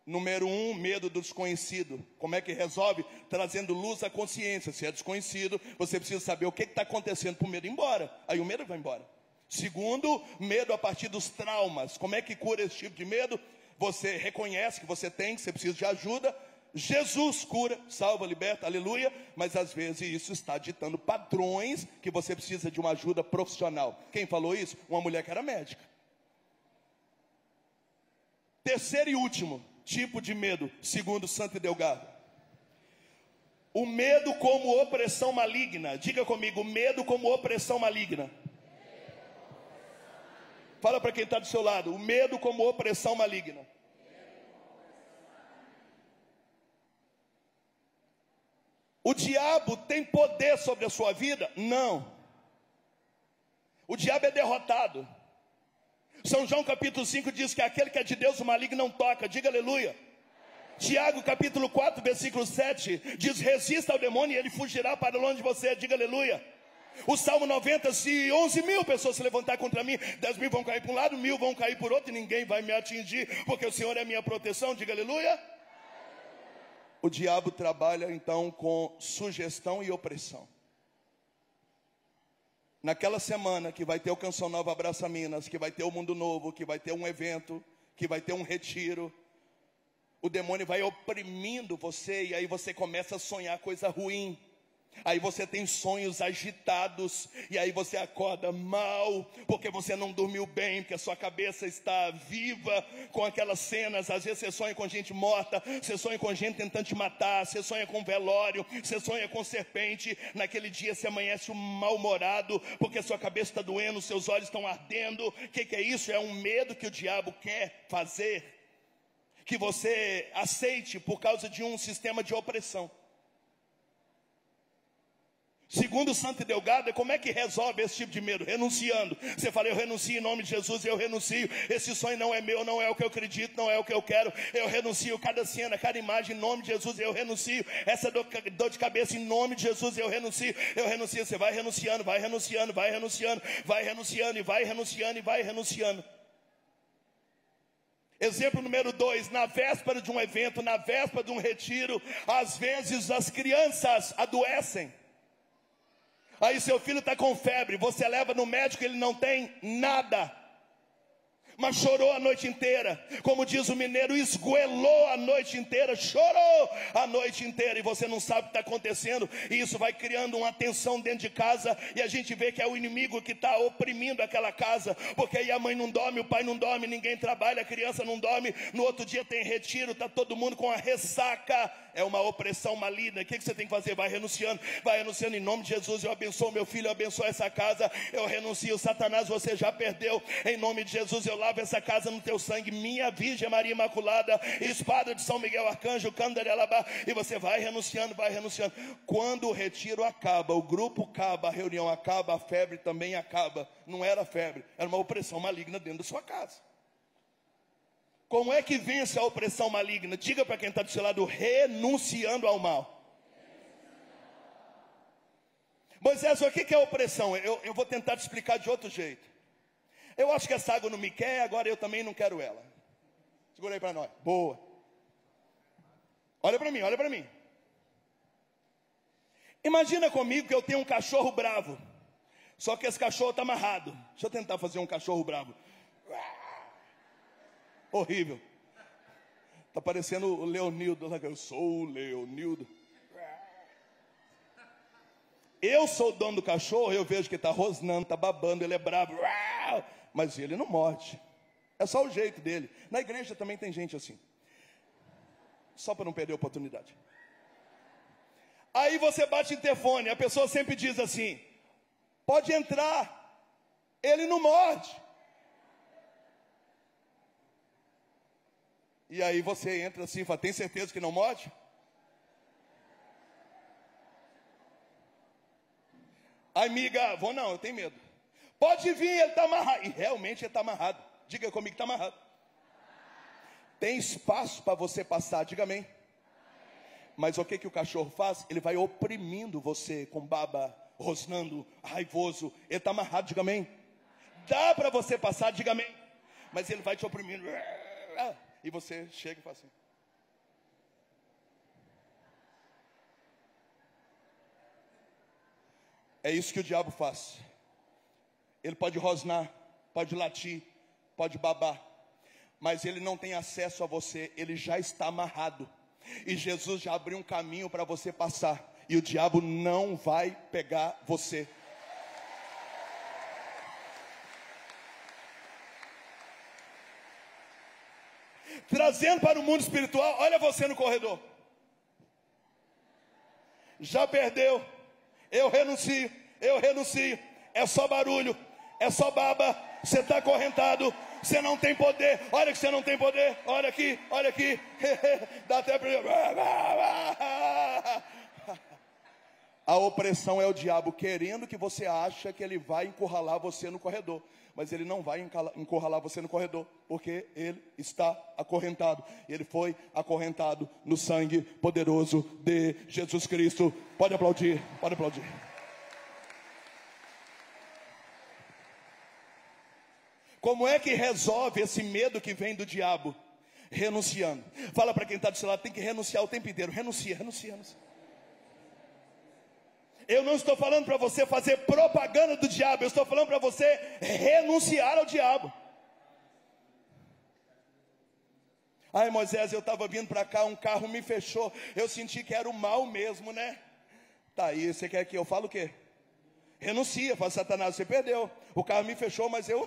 Número 1, medo do desconhecido. Como é que resolve? Trazendo luz à consciência. Se é desconhecido, você precisa saber o que está acontecendo para o medo ir embora. Aí o medo vai embora. Segundo, medo a partir dos traumas. Como é que cura esse tipo de medo? Você reconhece que você tem, que você precisa de ajuda. Jesus cura, salva, liberta, aleluia. Mas às vezes isso está ditando padrões que você precisa de uma ajuda profissional. Quem falou isso? Uma mulher que era médica. Terceiro e último tipo de medo, segundo Santa Idelgarda: o medo como opressão maligna. Diga comigo: medo como opressão maligna. Fala para quem está do seu lado: o medo como opressão maligna. O diabo tem poder sobre a sua vida? Não. O diabo é derrotado. São João capítulo 5 diz que aquele que é de Deus o maligno não toca. Diga aleluia. Tiago capítulo 4 versículo 7 diz: resista ao demônio e ele fugirá para longe de você. Diga aleluia. O Salmo 90, se 11 mil pessoas se levantar contra mim, 10 mil vão cair para um lado, 1000 vão cair por outro, e ninguém vai me atingir, porque o Senhor é minha proteção. Diga aleluia. O diabo trabalha então com sugestão e opressão. Naquela semana que vai ter o Canção Nova Abraça Minas, que vai ter o Mundo Novo, que vai ter um evento, que vai ter um retiro, o demônio vai oprimindo você, e aí você começa a sonhar coisa ruim. Aí você tem sonhos agitados, e aí você acorda mal, porque você não dormiu bem, porque a sua cabeça está viva com aquelas cenas. Às vezes você sonha com gente morta, você sonha com gente tentando te matar, você sonha com velório, você sonha com serpente. Naquele dia você amanhece mal-humorado, porque a sua cabeça está doendo, seus olhos estão ardendo. O que é isso? É um medo que o diabo quer fazer que você aceite por causa de um sistema de opressão. Segundo Santa Idelgarda, como é que resolve esse tipo de medo? Renunciando. Você fala: eu renuncio em nome de Jesus, eu renuncio. Esse sonho não é meu, não é o que eu acredito, não é o que eu quero. Eu renuncio cada cena, cada imagem em nome de Jesus, eu renuncio. Essa dor de cabeça em nome de Jesus, eu renuncio. Eu renuncio. Você vai renunciando, vai renunciando, vai renunciando, vai renunciando e vai renunciando e vai renunciando. Exemplo número 2, na véspera de um evento, na véspera de um retiro, às vezes as crianças adoecem. Aí seu filho está com febre, você leva no médico, ele não tem nada, mas chorou a noite inteira. Como diz o mineiro, esgoelou a noite inteira, chorou a noite inteira, e você não sabe o que está acontecendo, e isso vai criando uma tensão dentro de casa, e a gente vê que é o inimigo que está oprimindo aquela casa, porque aí a mãe não dorme, o pai não dorme, ninguém trabalha, a criança não dorme, no outro dia tem retiro, está todo mundo com a ressaca. É uma opressão maligna. O que você tem que fazer? Vai renunciando em nome de Jesus. Eu abençoo meu filho, eu abençoo essa casa, eu renuncio. Satanás, você já perdeu, em nome de Jesus. Eu lavo essa casa no teu sangue, minha Virgem Maria Imaculada, espada de São Miguel Arcanjo, Candarelabá. E você vai renunciando, vai renunciando. Quando o retiro acaba, o grupo acaba, a reunião acaba, a febre também acaba. Não era febre, era uma opressão maligna dentro da sua casa. Como é que vence a opressão maligna? Diga para quem está do seu lado: renunciando ao mal. Moisés, o que é opressão? Eu vou tentar te explicar de outro jeito. Eu acho que essa água não me quer, agora eu também não quero ela. Segura aí para nós. Boa. Olha para mim, olha para mim. Imagina comigo que eu tenho um cachorro bravo. Só que esse cachorro está amarrado. Deixa eu tentar fazer um cachorro bravo. Horrível. Está parecendo o Leonildo. Eu sou o Leonildo. Eu sou o dono do cachorro, eu vejo que está rosnando, está babando, ele é bravo. Mas ele não morde. É só o jeito dele. Na igreja também tem gente assim. Só para não perder a oportunidade. Aí você bate interfone, a pessoa sempre diz assim: pode entrar, ele não morde. E aí você entra assim e fala: tem certeza que não morde? Amiga, vou não, eu tenho medo. Pode vir, ele está amarrado. E realmente ele está amarrado. Diga comigo que está amarrado. Tem espaço para você passar, diga amém. Mas o que o cachorro faz? Ele vai oprimindo você com baba, rosnando, raivoso. Ele está amarrado, diga amém. Dá para você passar, diga amém. Mas ele vai te oprimindo. E você chega e fala assim. É isso que o diabo faz. Ele pode rosnar, pode latir, pode babar, mas ele não tem acesso a você, ele já está amarrado. E Jesus já abriu um caminho para você passar. E o diabo não vai pegar você. Trazendo para o mundo espiritual, olha você no corredor. Já perdeu. Eu renuncio. É só barulho, é só baba. Você está acorrentado, você não tem poder. Olha que você não tem poder. Olha aqui, olha aqui. Dá até para... A opressão é o diabo querendo que você ache que ele vai encurralar você no corredor. Mas ele não vai encurralar você no corredor, porque ele está acorrentado. Ele foi acorrentado no sangue poderoso de Jesus Cristo. Pode aplaudir, pode aplaudir. Como é que resolve esse medo que vem do diabo? Renunciando. Fala para quem está do seu lado: tem que renunciar o tempo inteiro. Renuncia. Eu não estou falando para você fazer propaganda do diabo. Eu estou falando para você renunciar ao diabo. Ai, Moisés, eu estava vindo para cá, um carro me fechou. Eu senti que era o mal mesmo, né? Tá aí, você quer que eu fale o quê? Renuncia, fala: Satanás, você perdeu. O carro me fechou, mas eu...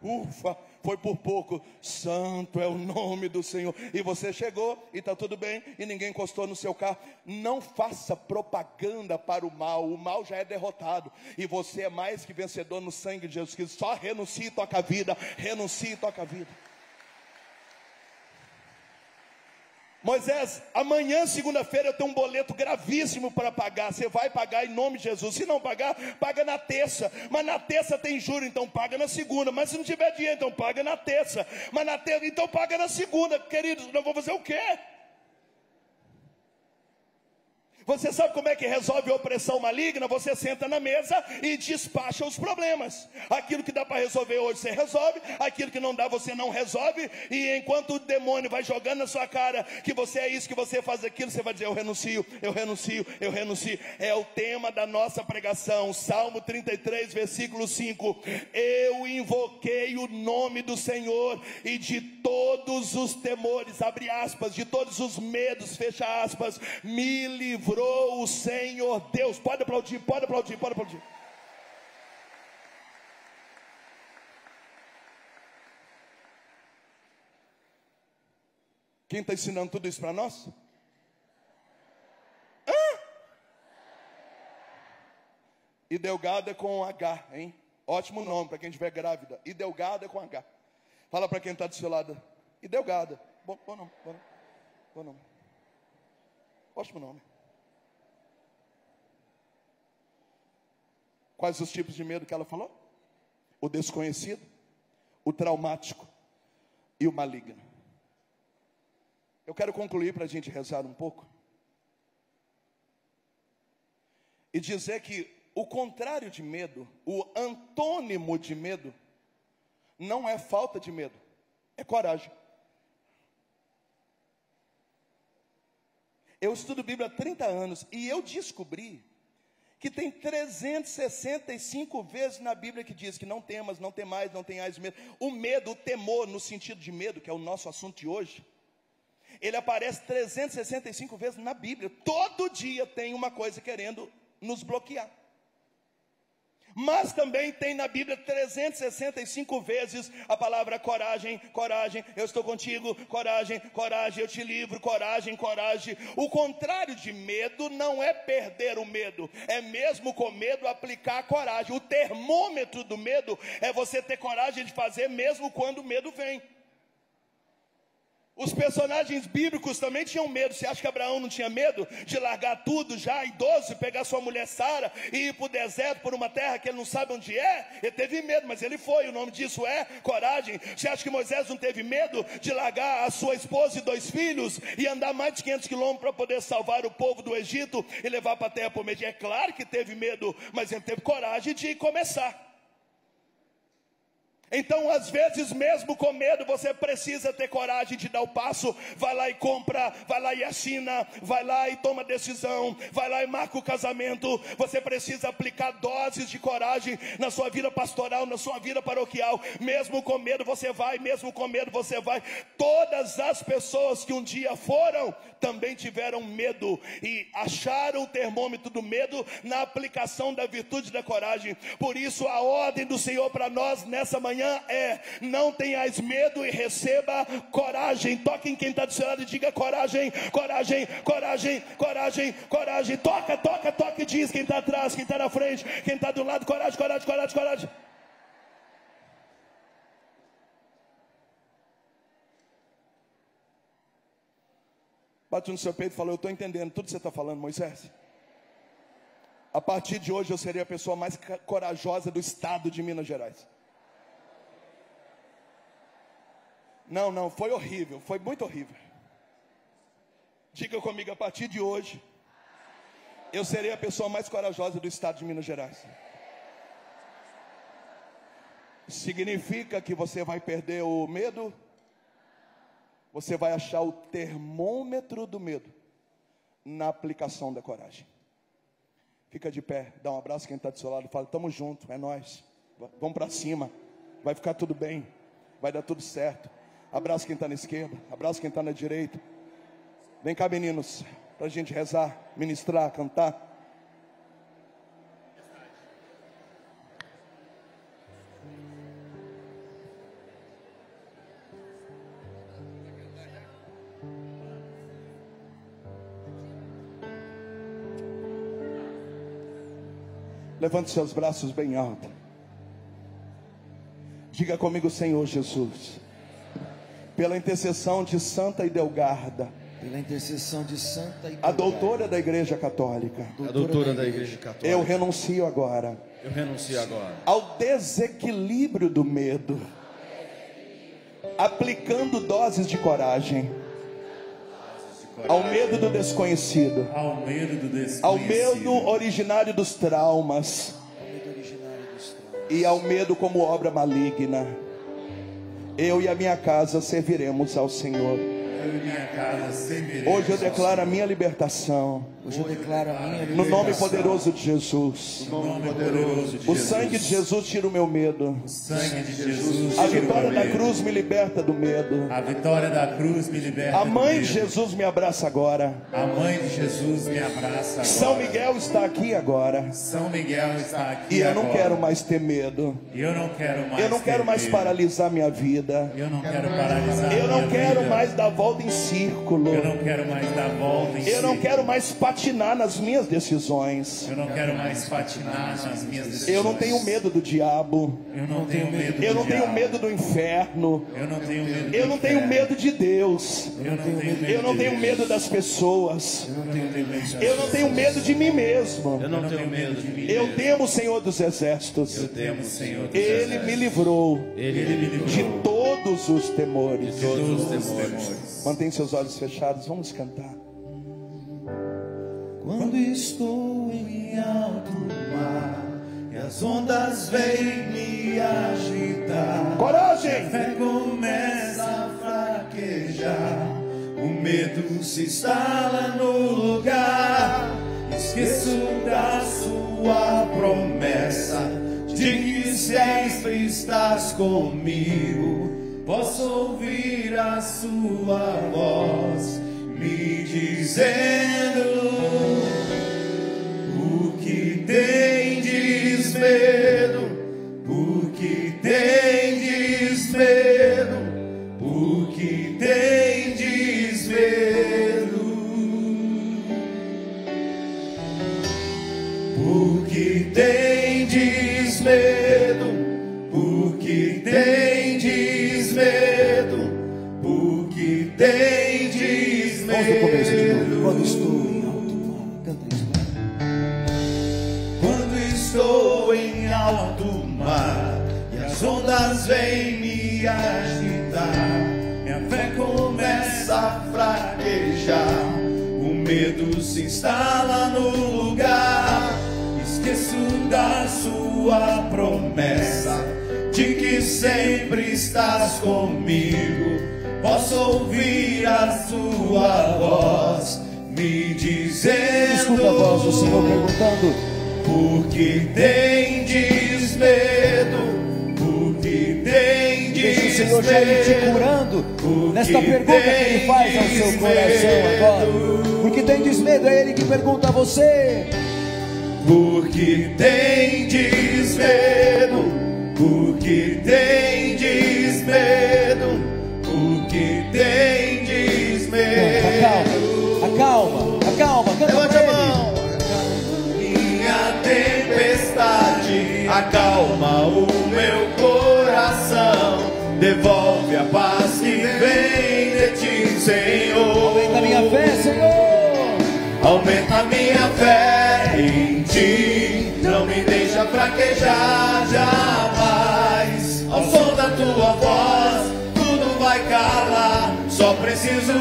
Ufa, foi por pouco. Santo é o nome do Senhor. E você chegou e está tudo bem, e ninguém encostou no seu carro. Não faça propaganda para o mal. O mal já é derrotado, e você é mais que vencedor no sangue de Jesus Cristo. Só renuncie e toca a vida. Renuncie e toca a vida. Moisés, amanhã, segunda-feira, eu tenho um boleto gravíssimo para pagar. Você vai pagar em nome de Jesus. Se não pagar, paga na terça. Mas na terça tem juro, então paga na segunda. Mas se não tiver dinheiro, então paga na terça. Mas na terça, então paga na segunda. Queridos, eu vou fazer o quê? Você sabe como é que resolve a opressão maligna? Você senta na mesa e despacha os problemas. Aquilo que dá para resolver hoje você resolve, aquilo que não dá você não resolve. E enquanto o demônio vai jogando na sua cara que você é isso, que você faz aquilo, você vai dizer: eu renuncio, eu renuncio, eu renuncio. É o tema da nossa pregação, Salmo 33, versículo 5. Eu invoquei o nome do Senhor e de todos os temores, abre aspas, de todos os medos, fecha aspas, me livrou o Senhor Deus. Pode aplaudir, pode aplaudir, pode aplaudir. Quem está ensinando tudo isso para nós? Idelgada com H, hein? Ótimo nome para quem estiver grávida. Idelgada com H. Fala para quem está do seu lado. Idelgada. Bom nome, bom nome. Ótimo nome. Quais os tipos de medo que ela falou? O desconhecido, o traumático e o maligno. Eu quero concluir para a gente rezar um pouco e dizer que o contrário de medo, o antônimo de medo, não é falta de medo, é coragem. Eu estudo Bíblia há 30 anos e eu descobri que tem 365 vezes na Bíblia que diz que não temas, não temais, não tenhais medo. O medo, o temor, no sentido de medo, que é o nosso assunto de hoje, ele aparece 365 vezes na Bíblia. Todo dia tem uma coisa querendo nos bloquear. Mas também tem na Bíblia 365 vezes a palavra coragem, coragem, eu estou contigo, coragem, coragem, eu te livro, coragem, coragem. O contrário de medo não é perder o medo, é mesmo com medo aplicar a coragem. O termômetro do medo é você ter coragem de fazer mesmo quando o medo vem. Os personagens bíblicos também tinham medo. Você acha que Abraão não tinha medo de largar tudo já idoso, pegar sua mulher Sara e ir para o deserto, por uma terra que ele não sabe onde é? Ele teve medo, mas ele foi. O nome disso é coragem. Você acha que Moisés não teve medo de largar a sua esposa e 2 filhos e andar mais de 500 quilômetros para poder salvar o povo do Egito e levar para a terra prometida? É claro que teve medo, mas ele teve coragem de começar. Então, às vezes, mesmo com medo, você precisa ter coragem de dar o passo. Vai lá e compra, vai lá e assina, vai lá e toma decisão, vai lá e marca o casamento. Você precisa aplicar doses de coragem na sua vida pastoral, na sua vida paroquial. Mesmo com medo você vai, mesmo com medo você vai. Todas as pessoas que um dia foram, também tiveram medo e acharam o termômetro do medo na aplicação da virtude da coragem. Por isso a ordem do Senhor para nós nessa manhã é: não tenhais medo e receba coragem. Toque em quem está do seu lado e diga: coragem, coragem, coragem, coragem, coragem. Toca, toca, toca e diz: quem está atrás, quem está na frente, quem está do lado: coragem, coragem, coragem, coragem. Bate no seu peito e fala: eu estou entendendo tudo que você está falando, Moisés. A partir de hoje eu serei a pessoa mais corajosa do estado de Minas Gerais. Não, foi horrível, foi muito horrível. Diga comigo: a partir de hoje eu serei a pessoa mais corajosa do estado de Minas Gerais. Significa que você vai perder o medo? Você vai achar o termômetro do medo na aplicação da coragem. Fica de pé, dá um abraço quem está do seu lado, fala: tamo junto, é nós, vamos para cima, vai ficar tudo bem, vai dar tudo certo. Abraça quem está na esquerda, abraça quem está na direita. Vem cá, meninos, para a gente rezar, ministrar, cantar. Levante seus braços bem alto. Diga comigo: Senhor Jesus, pela intercessão de Santa Idelgarda, pela intercessão de Santa Idelgarda, a doutora da Igreja Católica, eu renuncio agora ao desequilíbrio do medo, aplicando doses de coragem. ao medo do desconhecido, ao medo do desconhecido, ao medo originário dos traumas e ao medo como obra maligna. Eu e a minha casa serviremos ao Senhor. Eu e minha casa serviremos. Hoje eu declaro a minha libertação. Hoje eu declaro a minha No nome libertação. poderoso de Jesus. No nome poderoso de O Jesus. sangue de Jesus tira o meu medo. O sangue de Jesus. A tira o vitória meu da medo. cruz me liberta do medo. A vitória da cruz me liberta. A mãe do de medo. Jesus me abraça agora. A mãe de Jesus me abraça agora. São Miguel está aqui agora. São Miguel está aqui E eu não agora. quero mais ter medo. E eu não quero mais. Eu não quero ter mais medo. paralisar minha vida. Eu não quero paralisar. Eu não minha quero vida. mais dar volta em círculo. Eu não quero mais dar volta em Eu não si. quero mais patinar nas minhas decisões. Eu não quero mais patinar nas minhas decisões. Eu não tenho medo do diabo. Eu não tenho medo. Eu do não tenho diabo. medo do inferno. Eu não tenho medo. Eu do não tenho inferno. medo de Deus. Eu não tenho medo. Eu não de tenho Deus. medo das pessoas. Eu não tenho medo. Eu não tenho medo de mim mesmo. Eu não tenho medo de mim. Eu temo o Senhor dos Exércitos. Eu temo o Senhor. dos Ele exércitos. me livrou Ele me livrou de todos os temores. de todos os temores. Mantém seus olhos fechados, vamos cantar. Quando estou em alto mar e as ondas vêm me agitar, Coragem! a fé começa a fraquejar, o medo se instala no lugar. Esqueço da sua promessa de que sempre estás comigo. Posso ouvir a sua voz me dizendo: por que tendes medo? Por que tendes medo? Por que tendes medo? Por que tendes medo? Por que tendes medo? Por que tendes medo? Vamos no começo de novo. Quando estou em alto mar. Canta isso. Quando estou em alto mar e as ondas vêm me agitar, minha fé começa a fraquejar, o medo se instala no lugar. Esqueço da sua promessa de que sempre estás comigo. Posso ouvir a sua voz me dizendo: Escuta a voz do Senhor perguntando: por que tendes medo? Por que tendes deixa o Senhor já ir te medo? curando nesta pergunta que Ele faz ao seu coração agora. Por que tendes medo? É Ele que pergunta a você. Por que tendes medo? Por que tendes medo? Por que tendes medo? Acalma, canta Levante pra a Ele. mão. Minha tempestade acalma o meu coração, devolve a paz que vem de ti, Senhor. Aumenta minha fé, Senhor. Aumenta minha fé em ti, não me deixa fraquejar jamais. Ao som da tua voz, tudo vai calar, só preciso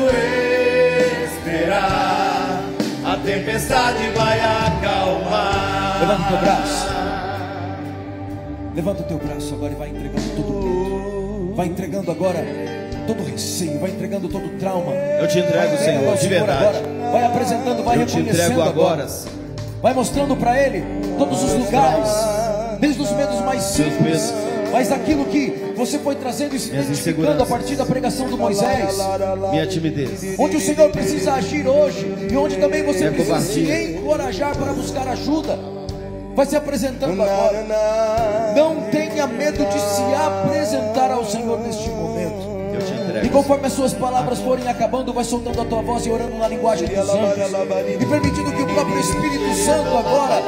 esperar. A tempestade vai acalmar. Levanta o teu braço. Levanta o teu braço agora e vai entregando todo o medo. Vai entregando agora todo o receio. Vai entregando todo o trauma. Eu te entrego, Senhor, de verdade. Agora. Vai apresentando, vai Eu te reconhecendo entrego agora. Vai mostrando para Ele todos os lugares, desde os medos mais simples, mas aquilo que você foi trazendo e se Minhas identificando a inseguranças. partir da pregação do Moisés, Minha timidez. onde o Senhor precisa agir hoje e onde também você Minha precisa se covardia. encorajar para buscar ajuda. Vai se apresentando agora. Não tenha medo de se apresentar ao Senhor neste momento. Eu te E entrego. conforme as suas palavras forem acabando, vai soltando a tua voz e orando na linguagem dos anjos. E permitindo que o próprio Espírito Santo agora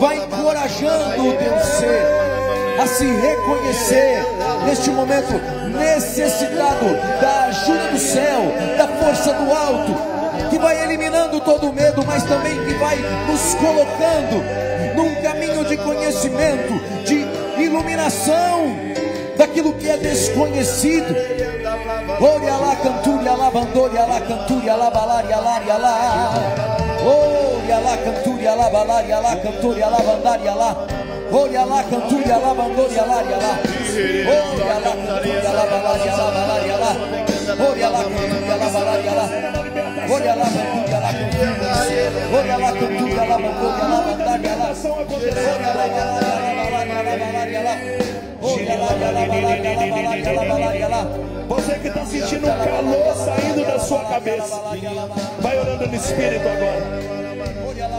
vai encorajando o teu ser a se reconhecer neste momento necessitado da ajuda do céu, da força do alto, que vai eliminando todo o medo, mas também que vai nos colocando num caminho de conhecimento, de iluminação daquilo que é desconhecido. Oria lá, canturia lá, bandoria lá, canturia lá, balaria lá, oria lá, canturia lá, balaria lá, canturia lá, bandaria lá. Oria lá, canturia lá, bandoria lá, oria lá, canturia lá, balaria lá, balaria lá. Oria lá, canturia lá, balaria lá. Oria lá, canturia lá, oria lá, canturia lá, bandoria lá, bandaria lá. Você que está sentindo um calor saindo da sua cabeça, vai orando no Espírito agora.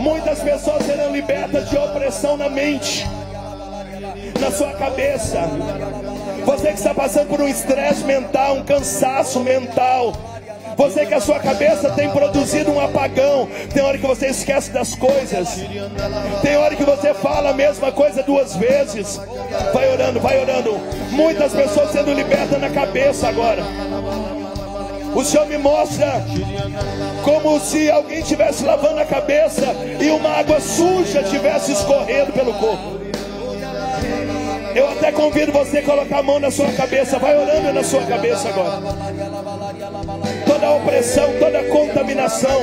Muitas pessoas serão libertas de opressão na mente, na sua cabeça. Você que está passando por um estresse mental, um cansaço mental. Você que a sua cabeça tem produzido um apagão. Tem hora que você esquece das coisas. Tem hora que você fala a mesma coisa 2 vezes. Vai orando, vai orando. Muitas pessoas sendo libertas na cabeça agora. O Senhor me mostra como se alguém estivesse lavando a cabeça e uma água suja estivesse escorrendo pelo corpo. Eu até convido você a colocar a mão na sua cabeça. Vai orando na sua cabeça agora. Toda opressão, toda contaminação,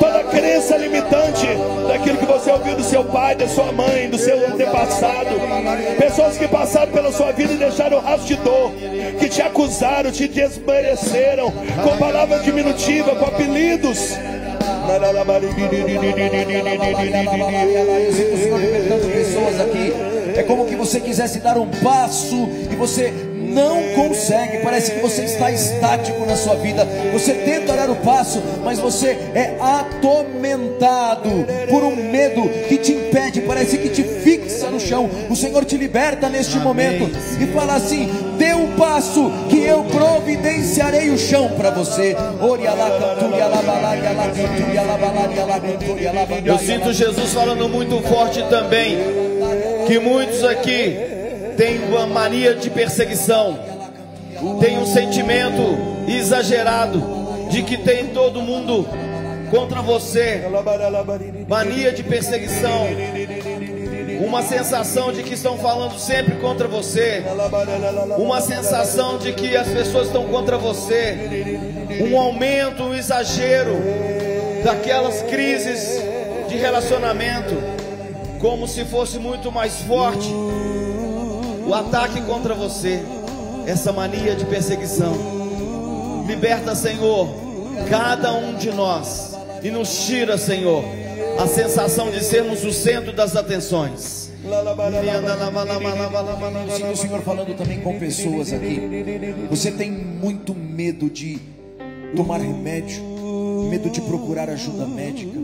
toda crença limitante daquilo que você ouviu do seu pai, da sua mãe, do seu antepassado. Pessoas que passaram pela sua vida e deixaram rastro de dor, que te acusaram, te desmereceram, com palavras diminutivas, com apelidos. Pessoas aqui, é como que você quisesse dar um passo e você não consegue. Parece que você está estático na sua vida. Você tenta dar o passo, mas você é atormentado por um medo que te impede, parece que te fixa no chão. O Senhor te liberta neste momento e fala assim: dê um passo que eu providenciarei o chão para você. Eu sinto Jesus falando muito forte também, que muitos aqui têm uma mania de perseguição, tem um sentimento exagerado de que tem todo mundo contra você, mania de perseguição, uma sensação de que estão falando sempre contra você, uma sensação de que as pessoas estão contra você, um aumento, um exagero daquelas crises de relacionamento, como se fosse muito mais forte o ataque contra você, essa mania de perseguição. Liberta, Senhor, cada um de nós e nos tira, Senhor, a sensação de sermos o centro das atenções. Eu sinto o Senhor falando também com pessoas aqui. Você tem muito medo de tomar remédio, medo de procurar ajuda médica,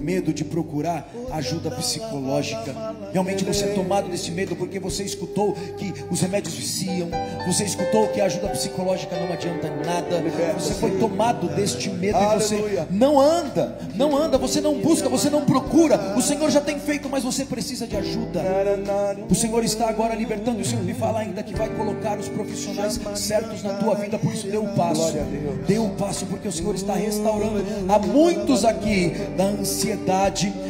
medo de procurar ajuda psicológica. Realmente você é tomado desse medo porque você escutou que os remédios viciam, você escutou que a ajuda psicológica não adianta nada. Você foi tomado deste medo e você não anda, você não busca, você não procura. O Senhor já tem feito, mas você precisa de ajuda. O Senhor está agora libertando. O Senhor me fala ainda que vai colocar os profissionais certos na tua vida. Por isso dê um passo, dê um passo, porque o Senhor está restaurando a muitos aqui da ansiedade.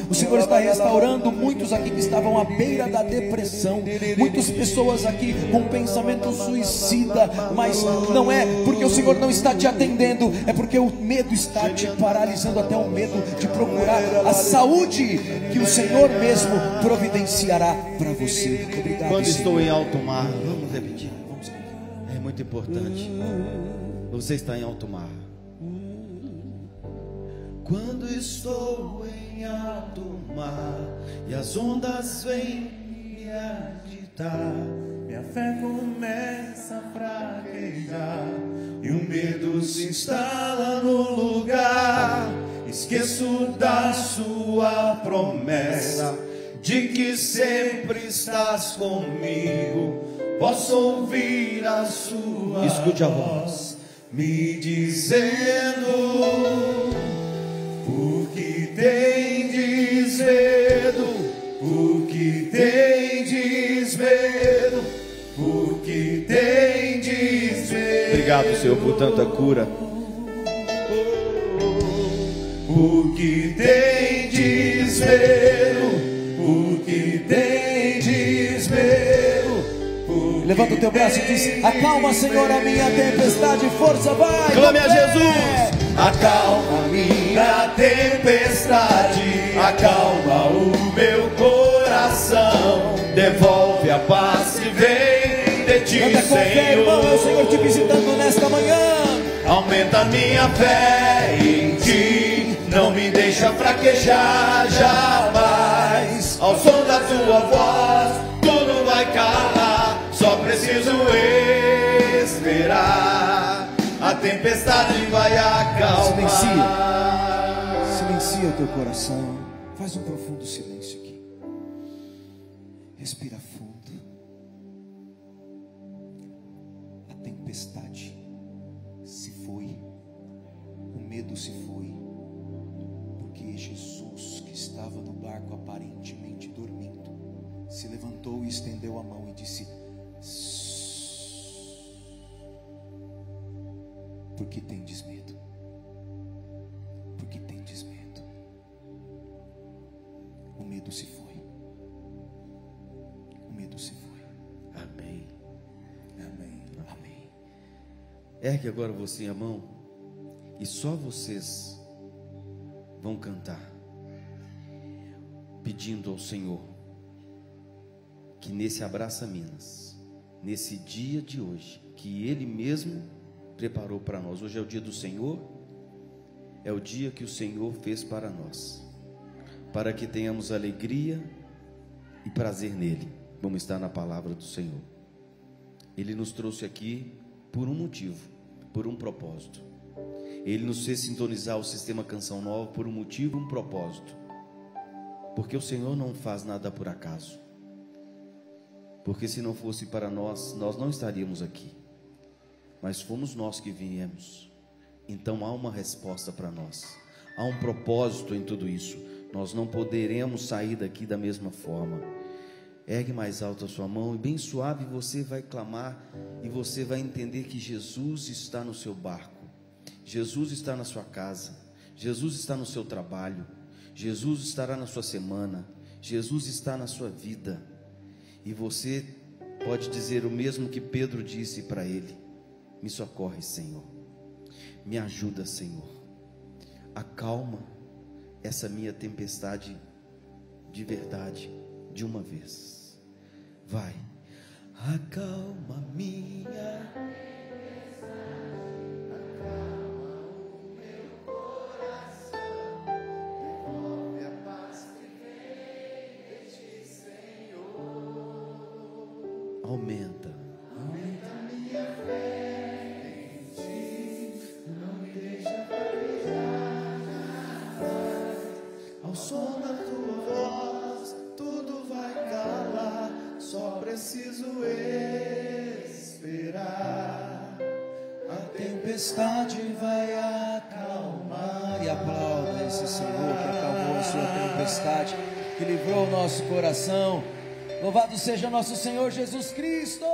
O Senhor está restaurando muitos aqui que estavam à beira da depressão, muitas pessoas aqui com pensamento suicida, mas não é porque o Senhor não está te atendendo, é porque o medo está te paralisando, até o medo de procurar a saúde que o Senhor mesmo providenciará para você. Obrigado. Quando estou em alto mar, vamos repetir, é muito importante. Você está em alto mar. Quando estou em alto mar e as ondas vêm me agitar, minha fé começa a fraquejar e o medo se instala no lugar. Esqueço da sua promessa de que sempre estás comigo. Posso ouvir a sua escute a voz me dizendo: por que tendes medo? Por que tendes medo? Por que tendes medo? Obrigado, Senhor, por tanta cura. Por que tendes medo? Por que tendes medo? Por Levanta o teu braço e diz: acalma, Senhor, a minha tempestade. Força, vai. Clame a Jesus. Acalma minha tempestade, acalma o meu coração, devolve a paz que vem de ti, Canta com fé, irmão, é o Senhor te visitando nesta manhã. Aumenta minha fé em ti, não me deixa fraquejar jamais. Ao som da tua voz, tudo vai calar, só preciso esperar. A tempestade vai acalmar. Silencia o teu coração. Faz um profundo silêncio aqui. Respira fundo. A tempestade se foi. O medo se foi. Porque Jesus, que estava no barco aparentemente dormindo, se levantou e estendeu a mão e disse: por que tendes medo? Por que tendes medo? O medo se foi. O medo se foi. Amém. Amém. Amém. Ergue agora você a mão e só vocês vão cantar, pedindo ao Senhor que nesse Abraça Minas, nesse dia de hoje, que Ele mesmo preparou para nós. Hoje é o dia do Senhor, é o dia que o Senhor fez para nós, para que tenhamos alegria e prazer nele. Vamos estar na palavra do Senhor. Ele nos trouxe aqui por um motivo, por um propósito. Ele nos fez sintonizar o sistema Canção Nova por um motivo, um propósito. Porque o Senhor não faz nada por acaso. Porque se não fosse para nós, nós não estaríamos aqui. Mas fomos nós que viemos. Então há uma resposta para nós. Há um propósito em tudo isso. Nós não poderemos sair daqui da mesma forma. Ergue mais alto a sua mão e bem suave você vai clamar e você vai entender que Jesus está no seu barco. Jesus está na sua casa. Jesus está no seu trabalho. Jesus estará na sua semana. Jesus está na sua vida. E você pode dizer o mesmo que Pedro disse para ele: me socorre, Senhor. Me ajuda, Senhor. Acalma essa minha tempestade de verdade, de uma vez. Vai. Acalma minha tempestade, acalma o meu coração, devolve a paz que vem de ti, Senhor. Aumenta. Aumenta minha fé em ti, não me deixa fraquejar jamais. Ao som da tua voz, tudo vai calar, só preciso esperar. A tempestade vai acalmar. E aplauda esse Senhor que acalmou a sua tempestade, que livrou o nosso coração. Louvado seja nosso Senhor Jesus Cristo.